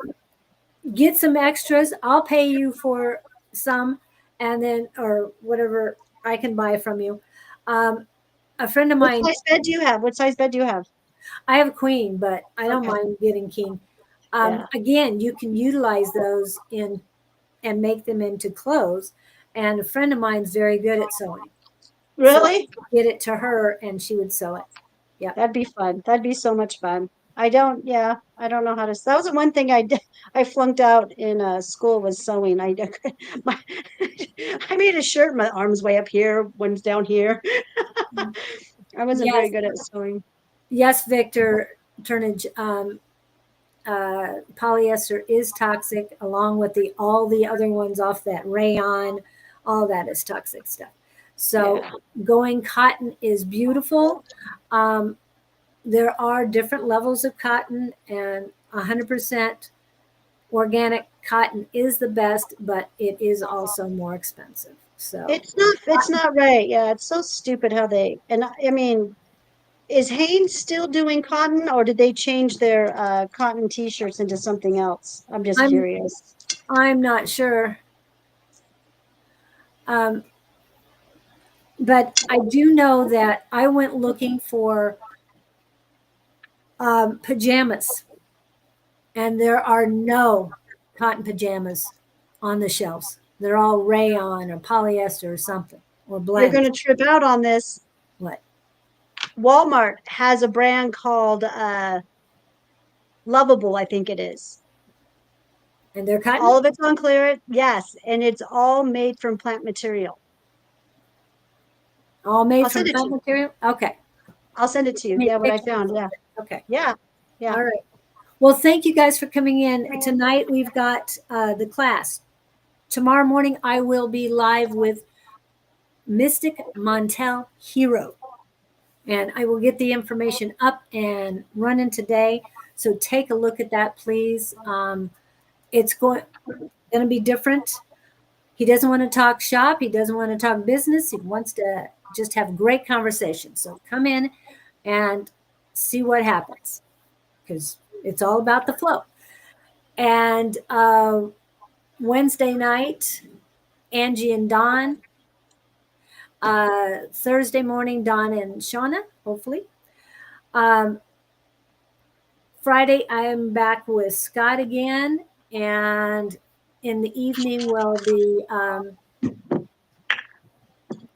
get some extras. I'll pay you for some, and then or whatever I can buy from you. A friend of What mine, size bed do you have? What size bed do you have? I have a queen, but I don't Okay. mind getting king. Yeah. Again, you can utilize those in and make them into clothes. And a friend of mine's very good at sewing. So Really? get it to her, and she would sew it. Yeah. That'd be fun. That'd be so much fun. Yeah, I don't know how to. That was the one thing I did. I flunked out in school was sewing. My, I made a shirt. My arms way up here, one's down here. I wasn't very Yes. good at sewing. Yes, Victor Turnage. Polyester is toxic, along with all the other ones off that rayon. All that is toxic stuff. So Yeah. going cotton is beautiful. There are different levels of cotton, and 100% organic cotton is the best, but it is also more expensive. So It's not right. Yeah, it's so stupid how they and I mean, is Hanes still doing cotton, or did they change their cotton T-shirts into something else? I'm just I'm curious. I'm not sure. Um, but I do know that I went looking for pajamas, and there are no cotton pajamas on the shelves. They're all rayon or polyester or something or You're blend. going to trip out on this. What? Walmart has a brand called Lovable, I think it is. And they're cotton? All of it's on clear, yes, and it's all made from plant material. All made I'll from send it to plant you. material? Okay. I'll send it to you. Make Yeah, what I pictures. found. Yeah, Okay. yeah, yeah. All right. Well, thank you guys for coming in. Tonight we've got the class. Tomorrow morning I will be live with Mystic Montel Hero. And I will get the information up and running today. So take a look at that, please. It's going to be different. He doesn't want to talk shop. He doesn't want to talk business. He wants to just have great conversation. So come in and see what happens, because it's all about the flow. And Wednesday night, Angie and Don. Thursday morning, Don and Shauna, hopefully. Friday, I am back with Scott again. And in the evening will be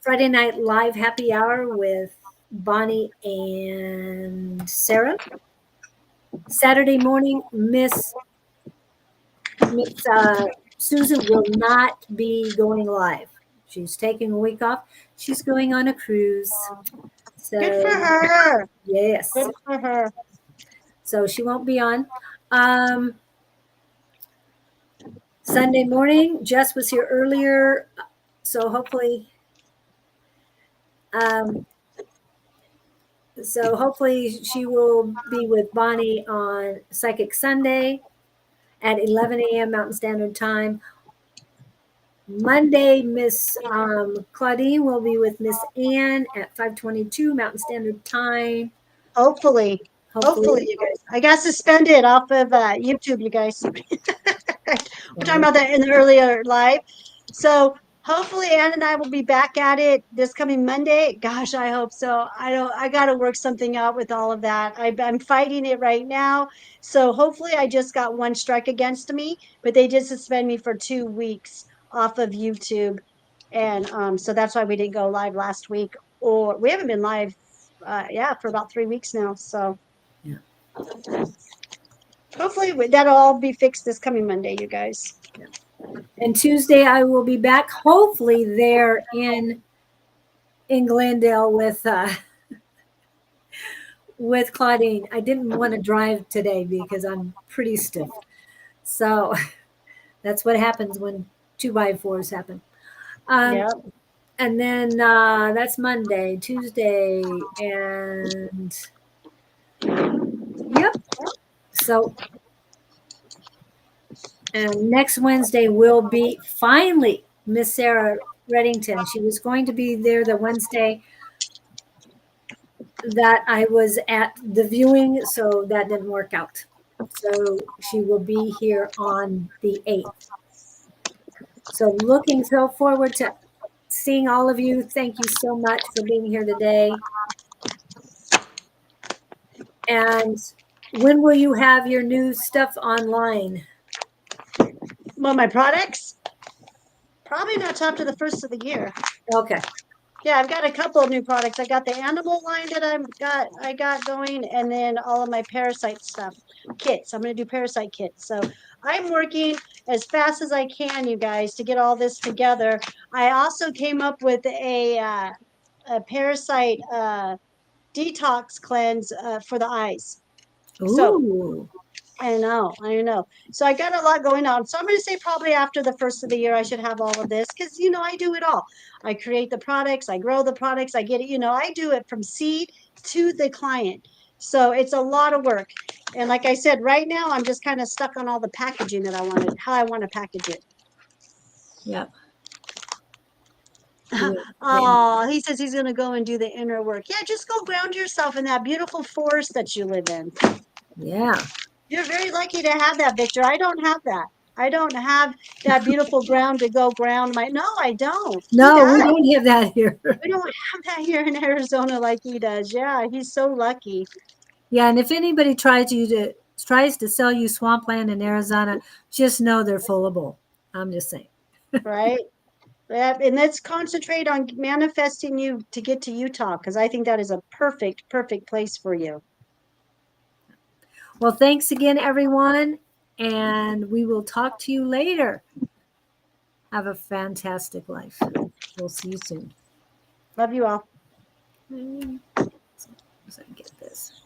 Friday night live happy hour with Bonnie and Sarah. Saturday morning, Miss Susan will not be going live. She's taking a week off. She's going on a cruise. So Good for her. yes. Good for her. So she won't be on. Sunday morning, Jess was here earlier. So hopefully she will be with Bonnie on Psychic Sunday at 11 a.m. Mountain Standard Time. Monday, Miss Claudine will be with Miss Ann at 5:22 Mountain Standard Time. Hopefully, you guys. I got suspended off of YouTube, you guys. We're talking about that in the earlier live. So hopefully Ann and I will be back at it this coming Monday. Gosh, I hope so. I got to work something out with all of that. I'm fighting it right now. So hopefully I just got one strike against me, but they did suspend me for 2 weeks off of YouTube. And so that's why we didn't go live last week, or we haven't been live for about 3 weeks now. So Yeah. hopefully that'll all be fixed this coming Monday, you guys. Yeah. And Tuesday I will be back, hopefully there in Glendale with Claudine. I didn't want to drive today because I'm pretty stiff. So that's what happens when 2x4s happen. Yep. And then that's Monday, Tuesday, and yep. So, and next Wednesday will be finally Miss Sarah Reddington. She was going to be there the Wednesday that I was at the viewing, so that didn't work out. So she will be here on the 8th. So looking so forward to seeing all of you. Thank you so much for being here today. And when will you have your new stuff online? Well, my products? Probably not till after the first of the year. Okay. Yeah, I've got a couple of new products. I got the animal line that I got going, and then all of my parasite stuff, kits. I'm going to do parasite kits. So I'm working as fast as I can, you guys, to get all this together. I also came up with a parasite detox cleanse for the eyes. So Ooh. I know. So I got a lot going on. So I'm going to say probably after the first of the year, I should have all of this because, I do it all. I create the products, I grow the products, I get it, I do it from seed to the client. So it's a lot of work. And like I said, right now, I'm just kind of stuck on all the packaging that how I want to package it. Yep. Oh, he says he's going to go and do the inner work. Yeah, just go ground yourself in that beautiful forest that you live in. Yeah. You're very lucky to have that, Victor. I don't have that. I don't have that beautiful ground to go ground my. No, I don't. No, we don't have that here. We don't have that here in Arizona like he does. Yeah, he's so lucky. Yeah, and if anybody tries to sell you swampland in Arizona, just know they're full of bull. I'm just saying. Right? And let's concentrate on manifesting you to get to Utah because I think that is a perfect place for you. Well, thanks again, everyone, and we will talk to you later. Have a fantastic life. We'll see you soon. Love you all. So I get this.